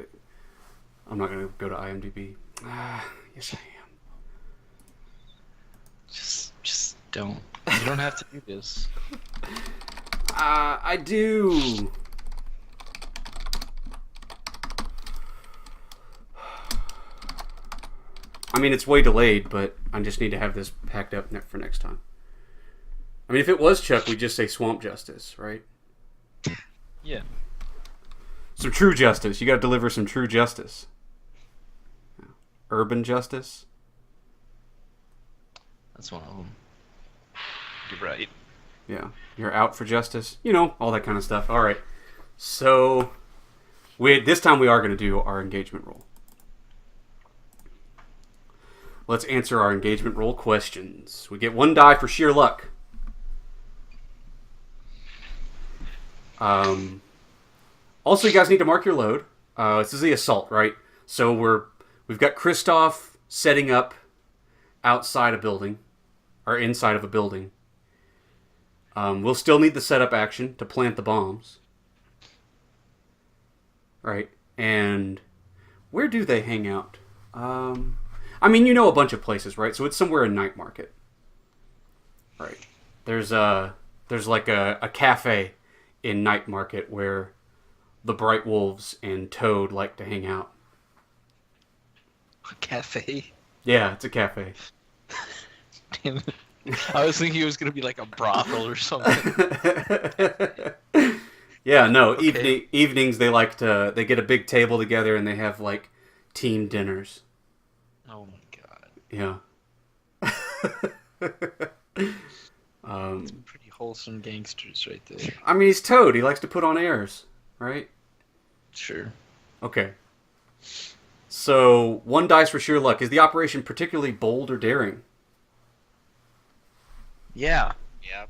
I'm not going to go to IMDb. Yes, I am. Just don't. You don't have to do this. I do. I mean, it's way delayed, but I just need to have this packed up for next time. I mean, if it was Chuck, we'd just say Swamp Justice, right? Yeah. Some true justice. You got to deliver some true justice. Urban justice. That's one of them. You're right. Yeah. You're out for justice. You know, all that kind of stuff. All right. So, this time we are going to do our engagement roll. Let's answer our engagement roll questions. We get 1 die for sheer luck. Also, you guys need to mark your load. This is the assault, right? So we've got Christoph setting up outside a building, or inside of a building. We'll still need the setup action to plant the bombs. Right? And where do they hang out? I mean, you know a bunch of places, right? So it's somewhere in Night Market. Right. There's like a cafe in Night Market where the Bright Wolves and Toad like to hang out. A cafe. Yeah, it's a cafe. Damn it. I was thinking it was gonna be like a brothel or something. Yeah, no. Okay. Evenings they get a big table together and they have like team dinners. Oh my god. Yeah. Pretty wholesome gangsters right there. I mean, he's Toad. He likes to put on airs, right? Sure. Okay. So, 1 dice for sheer luck. Is the operation particularly bold or daring? Yeah. Yep.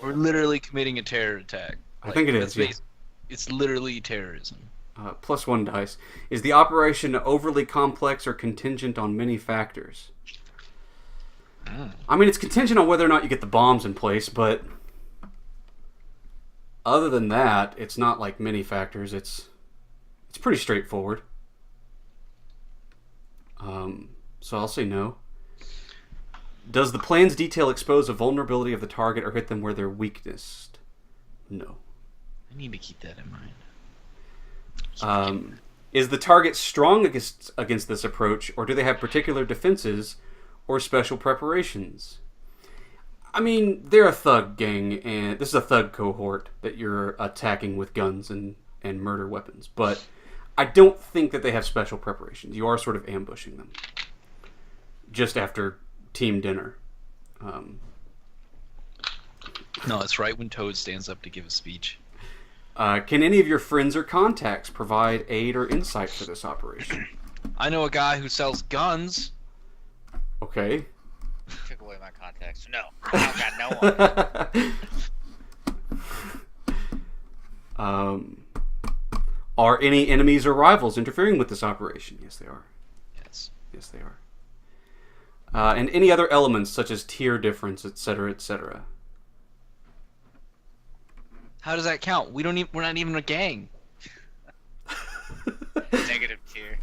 We're literally committing a terror attack. I think it is, that's yeah. It's literally terrorism. Plus 1 dice. Is the operation overly complex or contingent on many factors? I mean, it's contingent on whether or not you get the bombs in place, but other than that, it's not like many factors. It's pretty straightforward. So I'll say no. Does the plan's detail expose a vulnerability of the target or hit them where they're weakest? No. I need to keep that in mind. Is the target strong against this approach, or do they have particular defenses or special preparations? I mean, they're a thug gang, and this is a thug cohort that you're attacking with guns and murder weapons, but I don't think that they have special preparations. You are sort of ambushing them just after team dinner. No, it's right when Toad stands up to give a speech. Can any of your friends or contacts provide aid or insight for this operation? I know a guy who sells guns. Okay. Took away my context. No, I got no one. Are any enemies or rivals interfering with this operation? Yes, they are. Yes. Yes, they are. And any other elements such as tier difference, etc., etc. How does that count? We're not even a gang. Negative tier.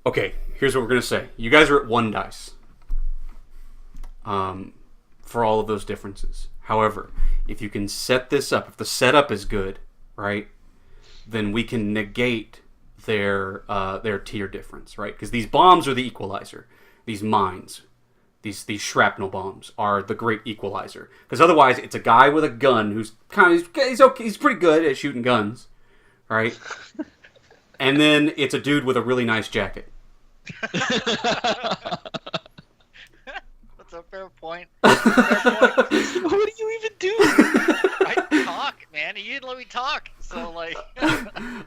Okay, here's what we're gonna say. You guys are at 1 dice. For all of those differences. However, if you can set this up, if the setup is good, right, then we can negate their tier difference, right? Because these bombs are the equalizer. These mines, these shrapnel bombs are the great equalizer. Because otherwise, it's a guy with a gun who's he's okay, he's pretty good at shooting guns, right? And then it's a dude with a really nice jacket. That's a fair point. That's a fair point. What do you even do? I talk, man. You didn't let me talk. So like,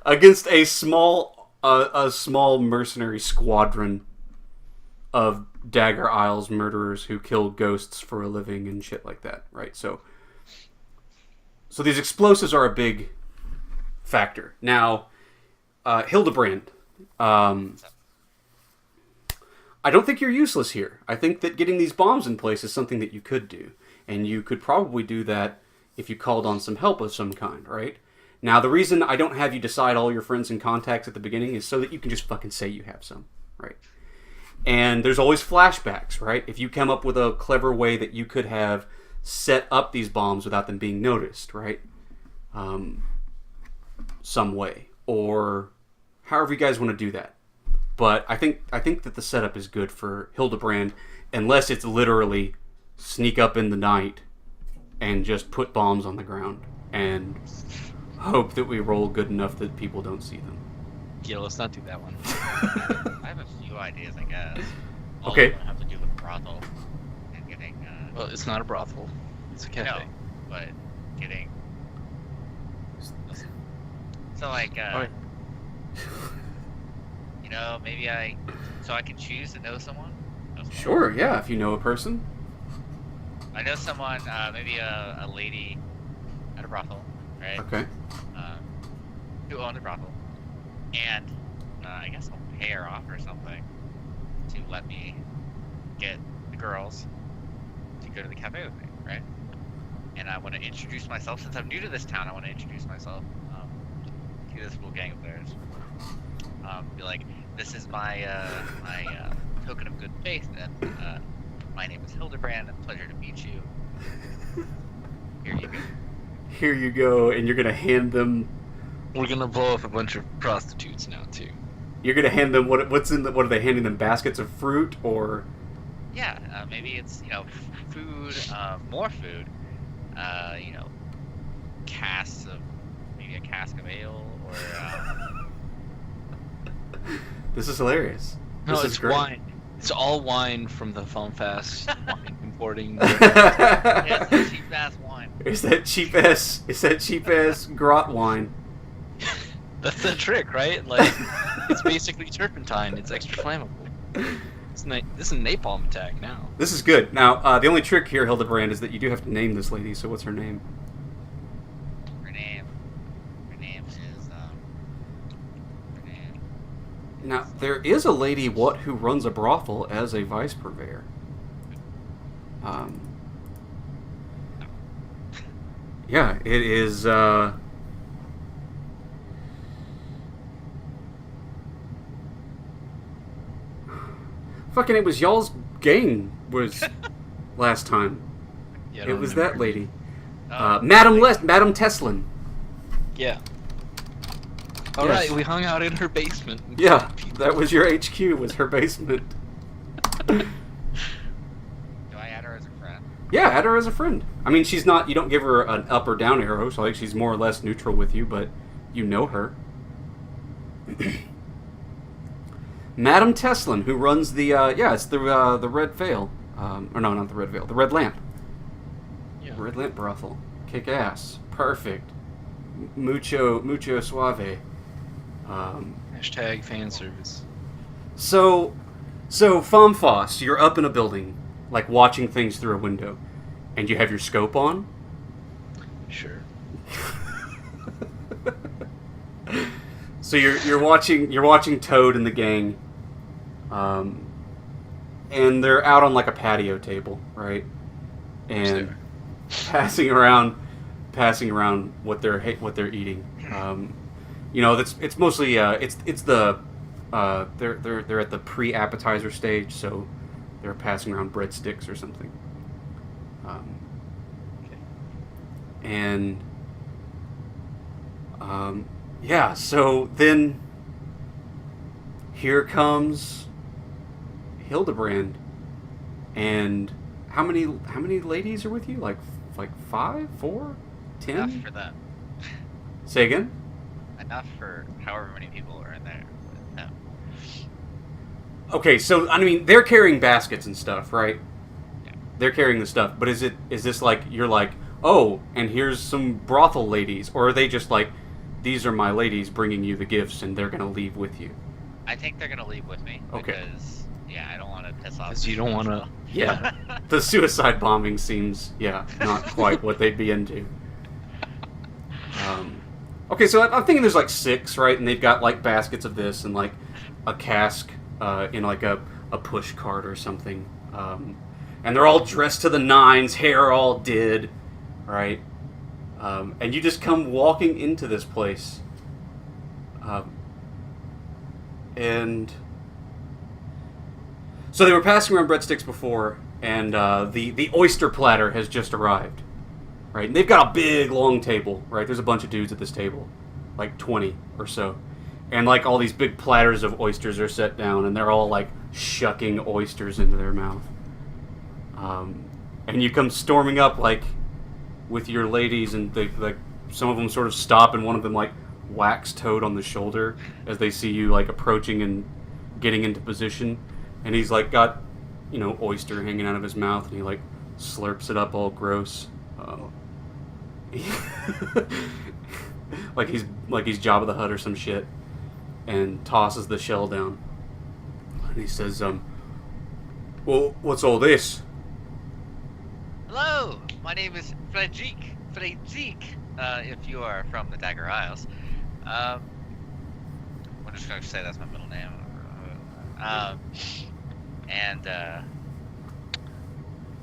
Against a small mercenary squadron of Dagger Isles murderers who kill ghosts for a living and shit like that, right? So these explosives are a big factor. Now, Hildebrand, I don't think you're useless here. I think that getting these bombs in place is something that you could do. And you could probably do that if you called on some help of some kind, right? Now, the reason I don't have you decide all your friends and contacts at the beginning is so that you can just fucking say you have some, right? And there's always flashbacks, right? If you come up with a clever way that you could have set up these bombs without them being noticed, right? Some way. Or however you guys want to do that. But I think that the setup is good for Hildebrand, unless it's literally sneak up in the night and just put bombs on the ground and hope that we roll good enough that people don't see them. Yeah, let's not do that one. I have a few ideas, I guess. All Okay. of them have to do with brothel and getting. Well, it's not a brothel. It's a cafe. No, but getting. So like, Alright. you know, maybe I can choose to know someone. Sure, yeah, if you know a person. I know someone, maybe a lady at a brothel, right? Okay. Who owned a brothel, and I guess I'll pay her off or something to let me get the girls to go to the cafe with me, right? And I want to introduce myself. Since I'm new to this town, I want to introduce myself to this little gang of theirs. Be like, this is my token of good faith, then my name is Hildebrand, and pleasure to meet you. Here you go. Here you go, and you're gonna hand them. We're gonna blow up a bunch of prostitutes now too. You're gonna hand them what's in the, what are they handing them? Baskets of fruit or? Yeah, maybe it's food, more food, casks of maybe a cask of ale or. This is hilarious. No, This it's is great. wine. It's all wine from the FilmFast wine importing. Yeah, it's cheap ass wine. Is that cheap ass grot wine? That's the trick, right? Like, it's basically turpentine. It's extra flammable. This is a napalm attack now. This is good. Now, the only trick here, Hildebrand, is that you do have to name this lady. So, what's her name? Her name is her name. Now, there is a lady who runs a brothel as a vice purveyor. Yeah, it is. Fucking, it was y'all's gang was last time. Yeah, I It don't was remember. that lady, Oh, Madam Teslin. Yeah. All Yes. right, we hung out in her basement. Yeah, that was your HQ. Was her basement. do I add her as a friend? Yeah, add her as a friend. I mean, she's not. You don't give her an up or down arrow, so like she's more or less neutral with you, but you know her. Madam Teslin, who runs the it's the Red Veil, or no, not the Red Veil, the Red Lamp. Yeah. Red Lamp brothel, kick ass, perfect, mucho suave. Hashtag fan service. So Famfos, you're up in a building, like watching things through a window, and you have your scope on. Sure. So you're watching Toad and the gang, and they're out on like a patio table, right? And passing around what they're eating. It's mostly it's the they're at the pre-appetizer stage, so they're passing around breadsticks or something. And yeah, so then here comes Hildebrand, and how many ladies are with you? Like 5, 4, 10? Enough for them. Say again? Enough for however many people are in there. But no. Okay, so I mean they're carrying baskets and stuff, right? Yeah. They're carrying the stuff, but is this like you're like, oh, and here's some brothel ladies, or are they just like, these are my ladies bringing you the gifts and they're gonna leave with you? I think they're gonna leave with me. Okay. Because I don't want to piss off. Because you don't want to. Yeah. The suicide bombing seems, not quite what they'd be into. Okay, so I'm thinking there's like 6, right? And they've got like baskets of this and like a cask in like a push cart or something. And they're all dressed to the nines, hair all did, right? And you just come walking into this place. And so they were passing around breadsticks before, and the oyster platter has just arrived, right? And they've got a big, long table, right? There's a bunch of dudes at this table, like 20 or so. And like all these big platters of oysters are set down, and they're all like shucking oysters into their mouth. And you come storming up like with your ladies, and they like some of them sort of stop, and one of them like whacks Toad on the shoulder as they see you like approaching and getting into position. And he's like got, oyster hanging out of his mouth, and he like slurps it up all gross. like he's Jabba the Hutt or some shit, and tosses the shell down. And he says, well, what's all this? Hello, my name is Frederic. If you are from the Dagger Isles. I'm just going to say that's my middle name. And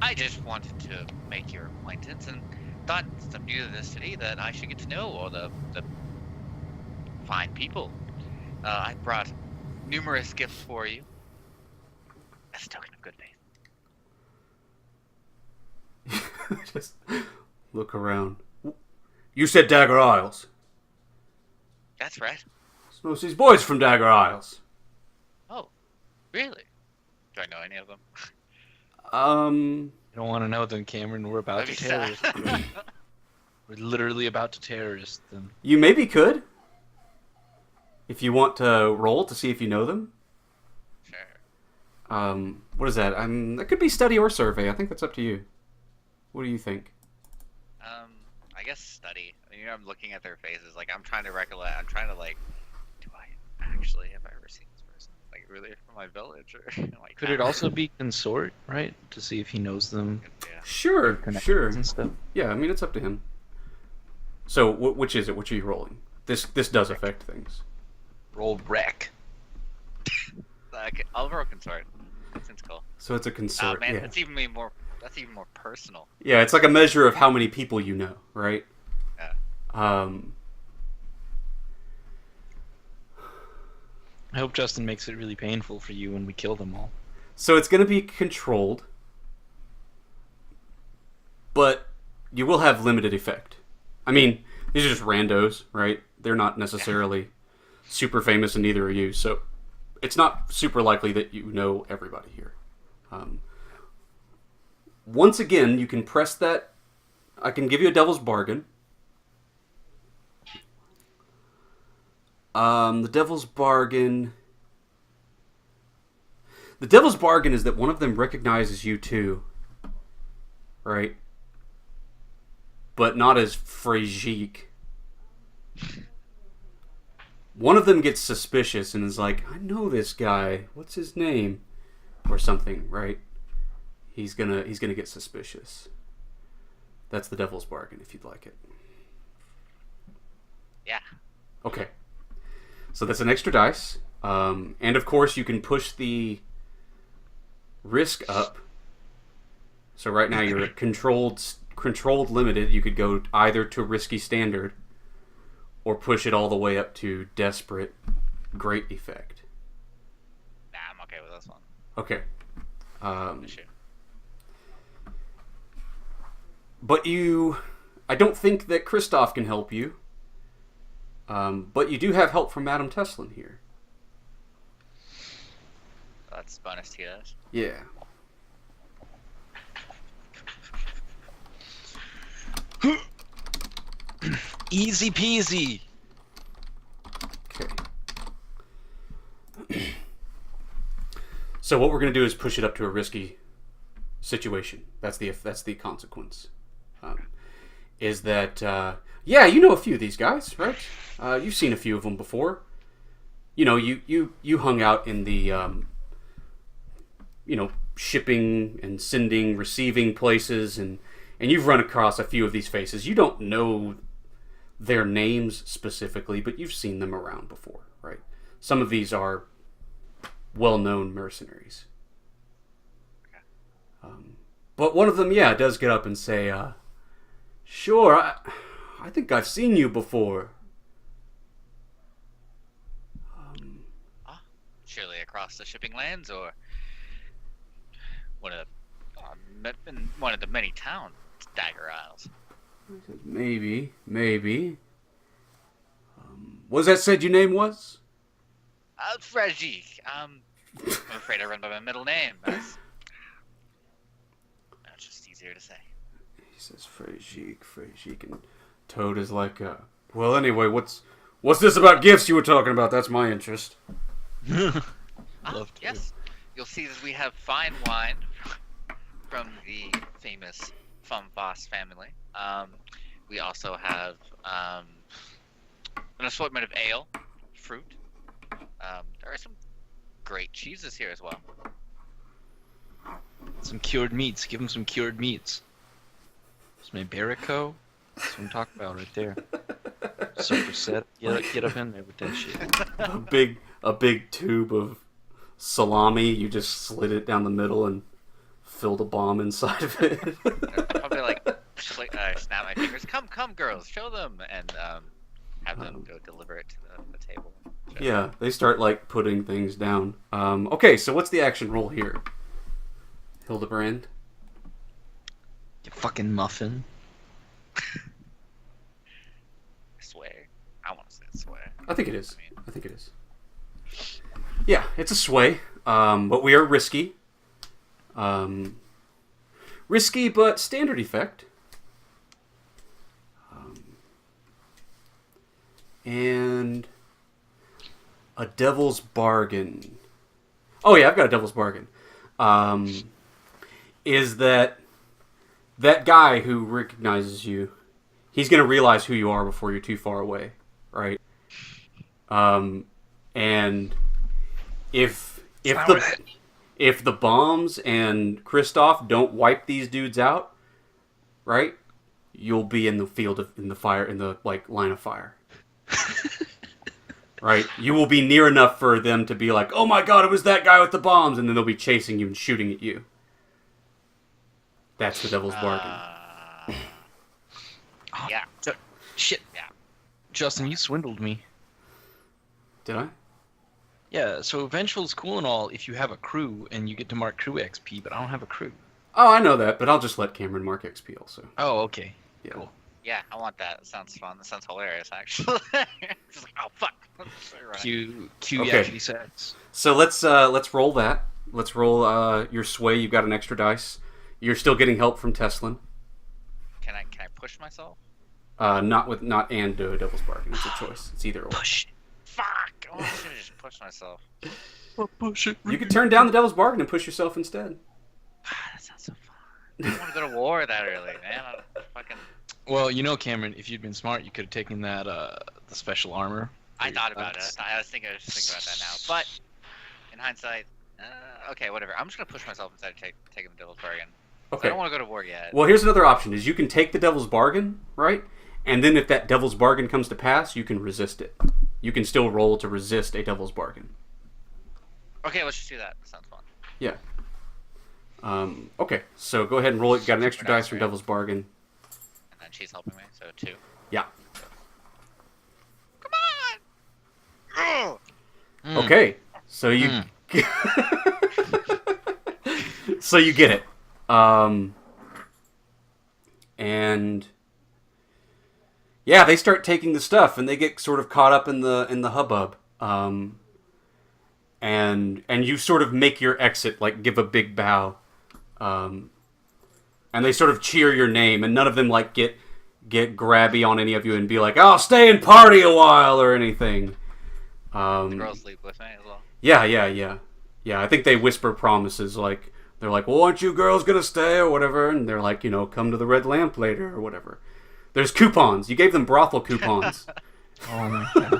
I just wanted to make your acquaintance and thought, since I'm new to this city, that I should get to know all the fine people. I brought numerous gifts for you. That's a token of good faith. Just look around. You said Dagger Isles. That's right. Suppose these boys from Dagger Isles. Oh, really? Do I know any of them? Um, You don't want to know them, Cameron. We're about That'd to be terrorist. sad. We're literally about to terrorist them. you maybe could. If you want to roll to see if you know them. Sure. What is that? That could be study or survey. I think that's up to you. What do you think? I guess study. I mean, I'm looking at their faces. Like, I'm trying to recollect. I'm trying to, like, do I actually have I ever seen this person? Like, really from my village? Or, like, Could it also be consort, right? To see if he knows them. Yeah. Sure, Connections sure. and stuff. Yeah, I mean, it's up to him. So, which is it? Which are you rolling? This does affect things. Roll wreck. Okay, I'll roll consort. That seems cool. So it's a Oh consort. man, yeah. that's even more. That's even more personal. Yeah, it's like a measure of how many people you know, right? Yeah. I hope Justin makes it really painful for you when we kill them all. So it's going to be controlled, but you will have limited effect. I mean, these are just randos, right? They're not necessarily super famous, and neither are you. So it's not super likely that you know everybody here. Once again, you can press that. I can give you a devil's bargain. The devil's bargain. The devil's bargain is that one of them recognizes you too, right? But not as Frejik. One of them gets suspicious and is like, I know this guy. What's his name? Or something, right? He's gonna get suspicious. That's the devil's bargain, if you'd like it. Yeah. Okay. So that's an extra dice. And of course you can push the risk up. So right now you're at controlled limited. You could go either to risky standard or push it all the way up to desperate great effect. Nah, I'm okay with this one. Okay. Shoot. But I don't think that Christoph can help you. But you do have help from Madame Teslin here. That's bonus to us. Yeah. Easy peasy. Okay. So what we're going to do is push it up to a risky situation. That's the consequence. Is that yeah, you know a few of these guys, right? You've seen a few of them before. You know, you hung out in the shipping and sending, receiving places, and you've run across a few of these faces. You don't know their names specifically, but you've seen them around before, right? Some of these are well-known mercenaries. But one of them, does get up and say, sure, I think I've seen you before. Surely across the shipping lanes, or one of the many towns, Dagger Isles. Maybe. Was that said your name was? Frejik. I'm afraid I run by my middle name. That's just easier to say. He says Frejik, and Toad is like, well, anyway, what's this about gifts you were talking about? That's my interest. Yes. You'll see that we have fine wine from the famous Fumfoss family. We also have an assortment of ale, fruit. There are some great cheeses here as well. Some cured meats. Give him some cured meats. Some Iberico. That's what I'm talking about right there. Super set. Get up in there with that shit. A big tube of salami. You just slit it down the middle and filled a bomb inside of it. Probably snap my fingers. Come, girls, show them, and have them go deliver it to the table. Yeah, they start putting things down. Okay, so what's the action roll here? Hildebrand. You fucking muffin. I swear. I want to say swear. I think it is. I mean- I think it is. Yeah, it's a sway, but we are risky. Risky, but standard effect. And a devil's bargain. Oh yeah, I've got a devil's bargain. Is that guy who recognizes you? He's gonna realize who you are before you're too far away, right? And if the bombs and Christoph don't wipe these dudes out, right? You'll be in the field in the line of fire. Right? You will be near enough for them to be like, "Oh my god, it was that guy with the bombs," and then they'll be chasing you and shooting at you. That's the devil's bargain. Yeah. Shit. Yeah. Justin, you swindled me. Did I? Yeah, so Vengeful's cool and all if you have a crew and you get to mark crew XP, but I don't have a crew. Oh, I know that, but I'll just let Cameron mark XP also. Oh, okay. Yeah. Cool. Yeah, I want that. That sounds fun. That sounds hilarious, actually. Just like, oh fuck. Q Okay. actually says. So let's roll that. Let's roll your sway. You've got an extra dice. You're still getting help from Teslin. Can I push myself? Not and do a devil's bargain. It's a choice. It's either or. Push Fuck! Oh, I should have just pushed myself. it. Push it. You could turn down the devil's bargain and push yourself instead. That sounds so fun. I don't want to go to war that early, man. Fucking. Well, you know, Cameron, if you'd been smart, you could have taken that the special armor. I thought about it. I was thinking about that now. But in hindsight, okay, whatever. I'm just gonna push myself instead of taking the devil's bargain. Okay. I don't want to go to war yet. Well, here's another option: is you can take the devil's bargain, right? And then if that devil's bargain comes to pass, you can resist it. You can still roll to resist a devil's bargain. Okay, let's just do that. That sounds fun. Yeah. Okay, so go ahead and roll it. You got an extra dice from Right. devil's bargain. And then she's helping me, so 2. Yeah. Come on! Okay, so you so you get it, and yeah, they start taking the stuff, and they get sort of caught up in the hubbub, and you sort of make your exit, like give a big bow, and they sort of cheer your name, and none of them like get grabby on any of you and be like, "I'll stay and party a while" or anything. The girls sleep with me as well. Yeah. I think they whisper promises, like they're like, "Well, aren't you girls gonna stay or whatever?" And they're like, "Come to the Red Lamp later or whatever." There's coupons. You gave them brothel coupons. Oh my god.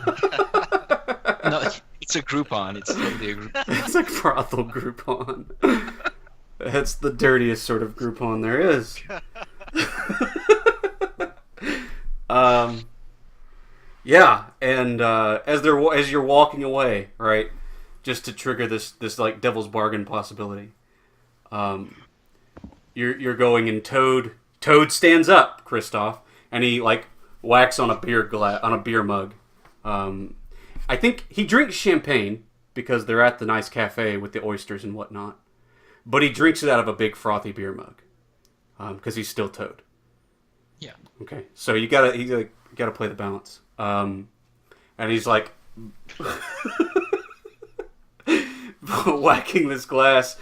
No, it's a Groupon. It's totally a Groupon. It's like brothel Groupon. That's the dirtiest sort of Groupon there is. Yeah, and as you're walking away, right, just to trigger this like devil's bargain possibility, you're going, and Toad stands up, Christoph, and he like whacks on a beer mug. I think he drinks champagne because they're at the nice cafe with the oysters and whatnot, but he drinks it out of a big frothy beer mug because he's still Toad. Yeah. Okay, so you gotta play the balance. And he's like whacking this glass,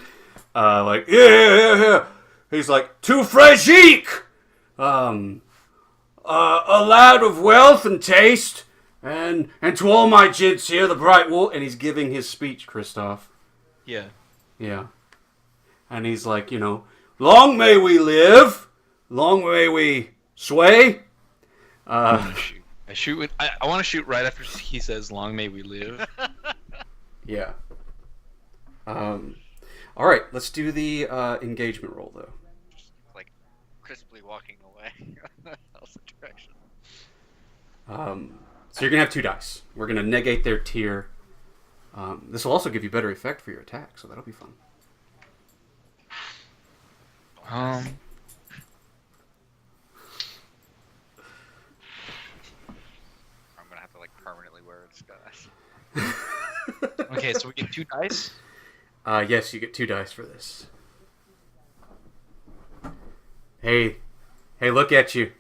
like yeah. He's like, "To Fragique, a lad of wealth and taste, and to all my gents here, the bright wool." And he's giving his speech, Christoph. Yeah. Yeah. And he's like, "Long may we live, long may we sway." I want to shoot right after he says, "Long may we live." Yeah. All right, let's do the engagement roll, though. Just like crisply walking away in the opposite direction. So you're going to have 2 dice. We're going to negate their tier. This will also give you better effect for your attack, so that'll be fun. I'm gonna have to like permanently wear a disguise. Okay, so we get 2 dice. Yes, you get 2 dice for this. Hey, look at you.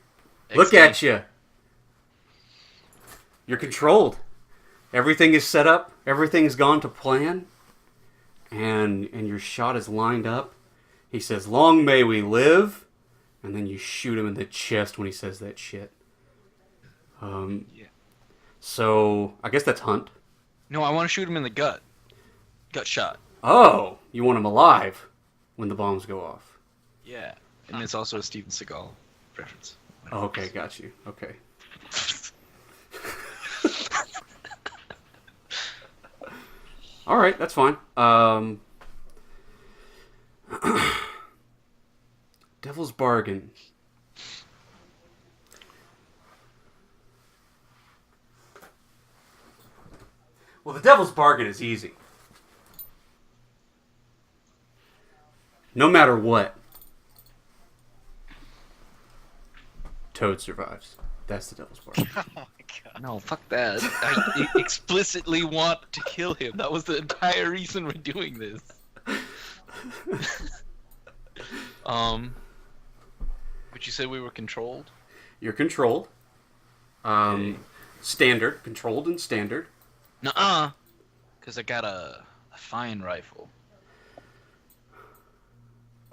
Look XD. at you. You're controlled. Everything is set up. Everything's gone to plan. And your shot is lined up. He says, "Long may we live." And then you shoot him in the chest when he says that shit. Yeah. So, I guess that's hunt. No, I want to shoot him in the gut. Gut shot. Oh, you want him alive when the bombs go off. Yeah. And it's also a Steven Seagal reference. Oh, okay, got you. Okay. All right, that's fine. Devil's Bargain. Well, the Devil's Bargain is easy. No matter what, Toad survives. That's the Devil's Bargain. Oh my god. No, fuck that. I explicitly want to kill him. That was the entire reason we're doing this. But you said we were controlled? You're controlled. Okay. Standard. Controlled and standard. Nuh-uh. Because I got a fine rifle.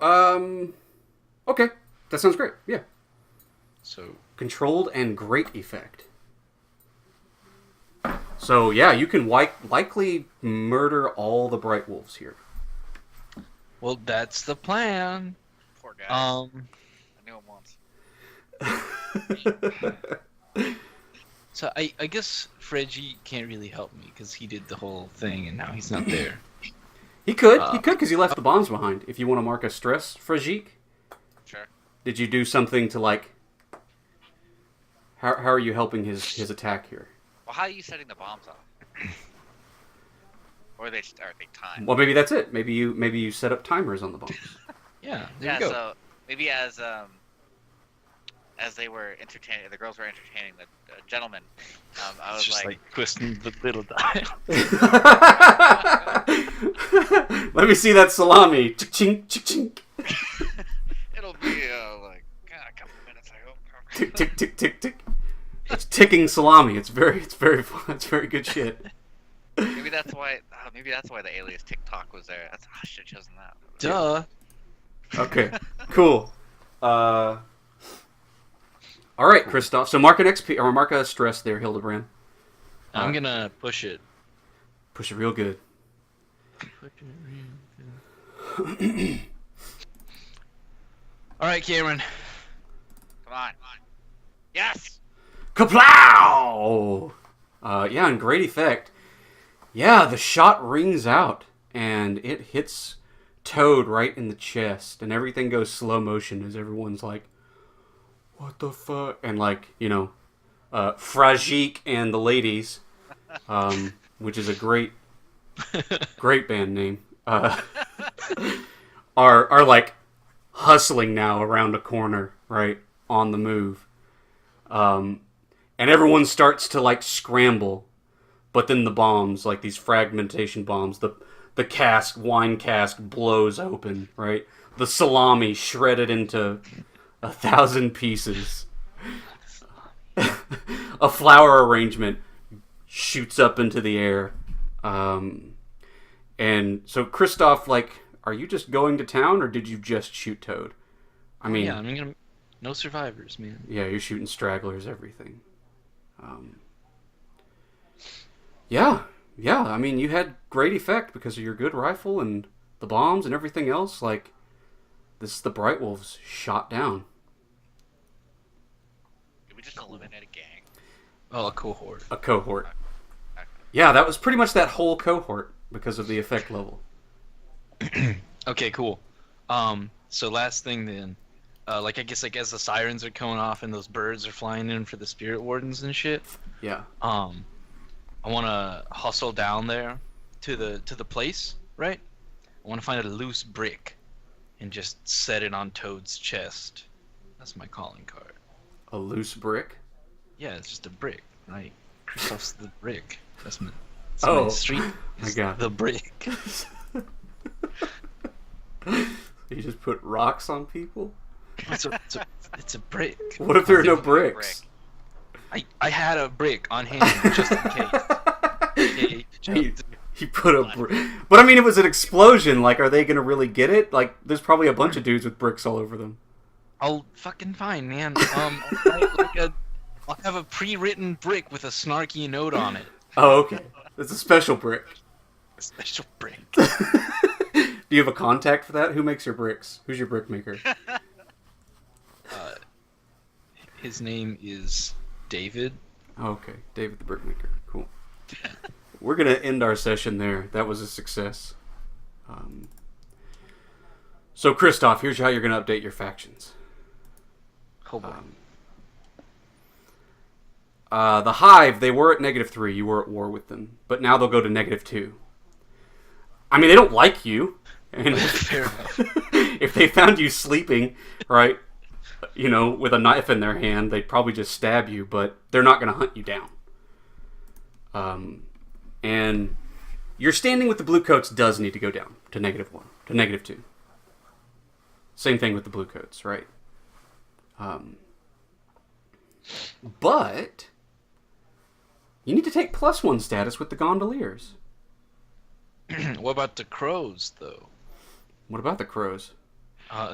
Okay. That sounds great. Yeah. So, Controlled and great effect. So, yeah, you can likely murder all the Bright Wolves here. well, that's the plan. Poor guy. Um, I knew him once. so I guess Fredgy can't really help me because he did the whole thing and now he's not there. He could because he left the bombs behind. If you want to mark a stress, Frajik, Sure. did you do something to, like... How are you helping his attack here? Well, how are you setting the bombs off? Or are they timed? Well, maybe that's it. Maybe you set up timers on the bombs. Yeah, there Yeah, you go. so maybe as they were entertaining, the girls were entertaining the gentleman. I was It's just like, twisting the little dial. Let me see that salami. Chink, chink, chink. it'll be like a couple minutes, I hope. Tick, tick, tick, tick, tick. It's ticking salami. It's very fun. It's very good shit. Maybe that's why. Maybe that's why the alias TikTok was there. That's I should have chosen that. Duh. Okay, cool. All right, Christoph. So mark an XP or mark a stress there, Hildebrand. I'm gonna push it. Push it real good. Alright, Cameron. Come on. Yes. Kaplow! Yeah, and great effect. Yeah, the shot rings out, and it hits Toad right in the chest, and everything goes slow motion as everyone's like, what the fuck? And like, Frajik and the Ladies, which is a great band name, are like hustling now around a corner, right, on the move. And everyone starts to like scramble, but then the bombs, like these fragmentation bombs, the wine cask blows open, right? The salami shredded into 1,000 pieces. A flower arrangement shoots up into the air. And so Christoph, like, are you just going to town or did you just shoot Toad? I mean, yeah, I'm gonna. No survivors, man. yeah, you're shooting stragglers, everything. Yeah. I mean, you had great effect because of your good rifle and the bombs and everything else. Like, this is the Bright Wolves shot down. Did we just eliminate a gang? Oh, a cohort. A cohort. Okay. Yeah, that was pretty much that whole cohort because of the effect level. Okay, cool. So last thing then, I guess as the sirens are going off and those birds are flying in for the spirit wardens and shit. Yeah. I want to hustle down there to the place, right? I want to find a loose brick and just set it on Toad's chest. That's my calling card. A loose brick? Yeah, it's just a brick, right? Christoph's the brick. That's my street. I got the brick. You just put rocks on people? It's a brick. What if there are no Brick. bricks? I had a brick on hand just in case. Okay, He, just- he put a brick. But I mean, it was an explosion. Like, are they gonna really get it? Like, there's probably a bunch of dudes with bricks all over them. I'll fucking fine, man. I'll have a pre-written brick with a snarky note on it. Oh, okay. It's a special brick. A special brick. Do you have a contact for that? Who makes your bricks? Who's your brick maker? His name is David. Oh, okay, David the brickmaker. Cool. We're gonna end our session there. That was a success. So, Christoph, here's how you're gonna update your factions. Oh boy. The Hive, they were at -3. You were at war with them, but now they'll go to -2. I mean, they don't like you, and Fair enough. if they found you sleeping, right, with a knife in their hand, they'd probably just stab you. But they're not going to hunt you down. And your standing with the Bluecoats does need to go down to -1, to -2. Same thing with the Bluecoats, right? But you need to take +1 status with the Gondoliers. What about the crows, though? What about the Crows?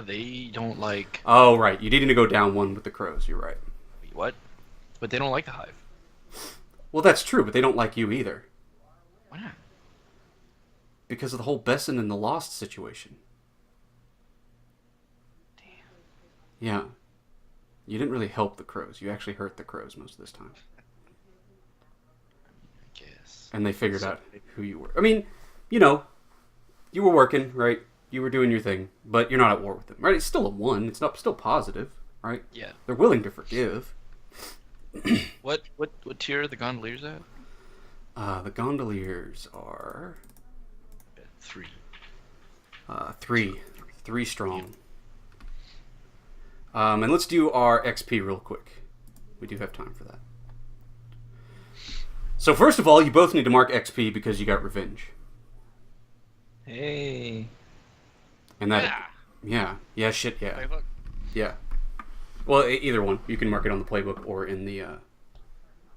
They don't like Oh, right. You need to go down 1 with the Crows. You're right. what? But they don't like the Hive. Well, that's true, but they don't like you either. Why not? Because of the whole Besson and the Lost situation. Damn. Yeah. You didn't really help the Crows. You actually hurt the Crows most of this time. I guess. And they figured out who you were. I mean, you were working, right? You were doing your thing, but you're not at war with them, right? It's still a 1. It's still positive, right? Yeah. They're willing to forgive. What tier are the gondoliers at? The Gondoliers are At 3. 3 strong. And let's do our XP real quick. We do have time for that. So first of all, you both need to mark XP because you got revenge. Hey. And that, yeah, shit, yeah. Playbook. Yeah. Well, either one. You can mark it on the playbook or in the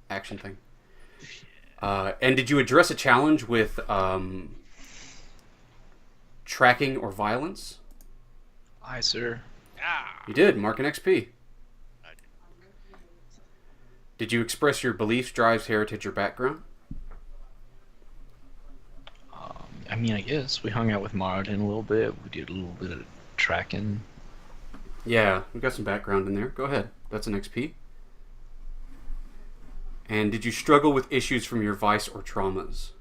action thing. And did you address a challenge with tracking or violence? Aye, sir. Ah. You did. Mark an XP. I did. Did you express your beliefs, drives, heritage, or background? I mean, I guess we hung out with Martin a little bit. We did a little bit of tracking. Yeah, we got some background in there. Go ahead. That's an XP. And did you struggle with issues from your vice or traumas?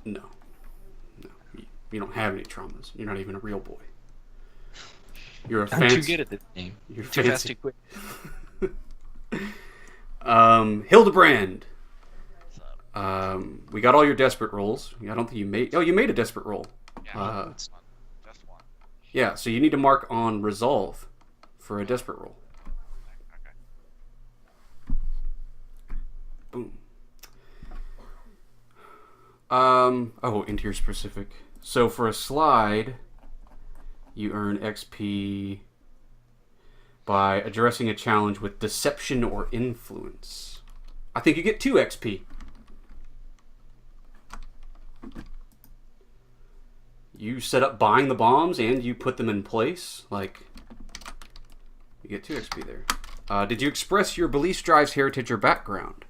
No. You don't have any traumas. You're not even a real boy. You're a I'm fancy... too good at this game. You're Too fast, fancy. too quick. Hildebrand. What's up? We got all your desperate rolls. I don't think you made... Oh, you made a desperate roll. Yeah, it's not just one. Yeah, so you need to mark on resolve for a desperate roll. Okay. Boom. Into your specific. So for a slide, you earn XP by addressing a challenge with deception or influence. I think you get 2 XP. You set up buying the bombs and you put them in place. Like, you get 2 XP there. Did you express your beliefs, drives, heritage, or background?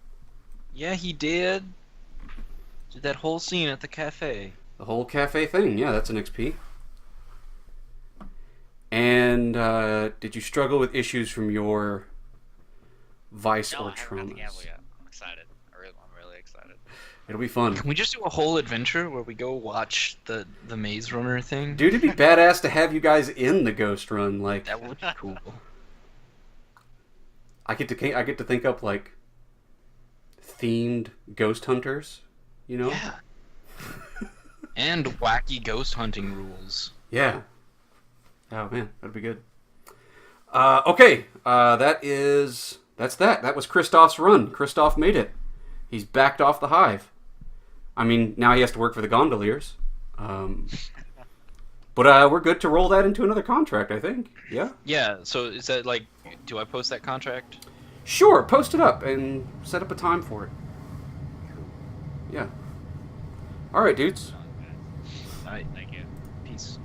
Yeah, he did. Did that whole scene at the cafe. The whole cafe thing. Yeah, that's an XP. And did you struggle with issues from your vice No, or I haven't got the gamble traumas? yet. I'm excited. I'm really excited. It'll be fun. Can we just do a whole adventure where we go watch the Maze Runner thing? Dude, it'd be badass to have you guys in the Ghost Run. Like, That would be cool. I get to think up like themed ghost hunters. You know? Yeah. And wacky ghost hunting rules. Yeah. Oh man, that'd be good. Okay, that's that. That was Christoph's run. Christoph made it. He's backed off the Hive. I mean, now he has to work for the Gondoliers. But we're good to roll that into another contract, I think. Yeah? Yeah. So is that like, do I post that contract? Sure, post it up and set up a time for it. Yeah. All right, dudes. All right. Thank you. Peace.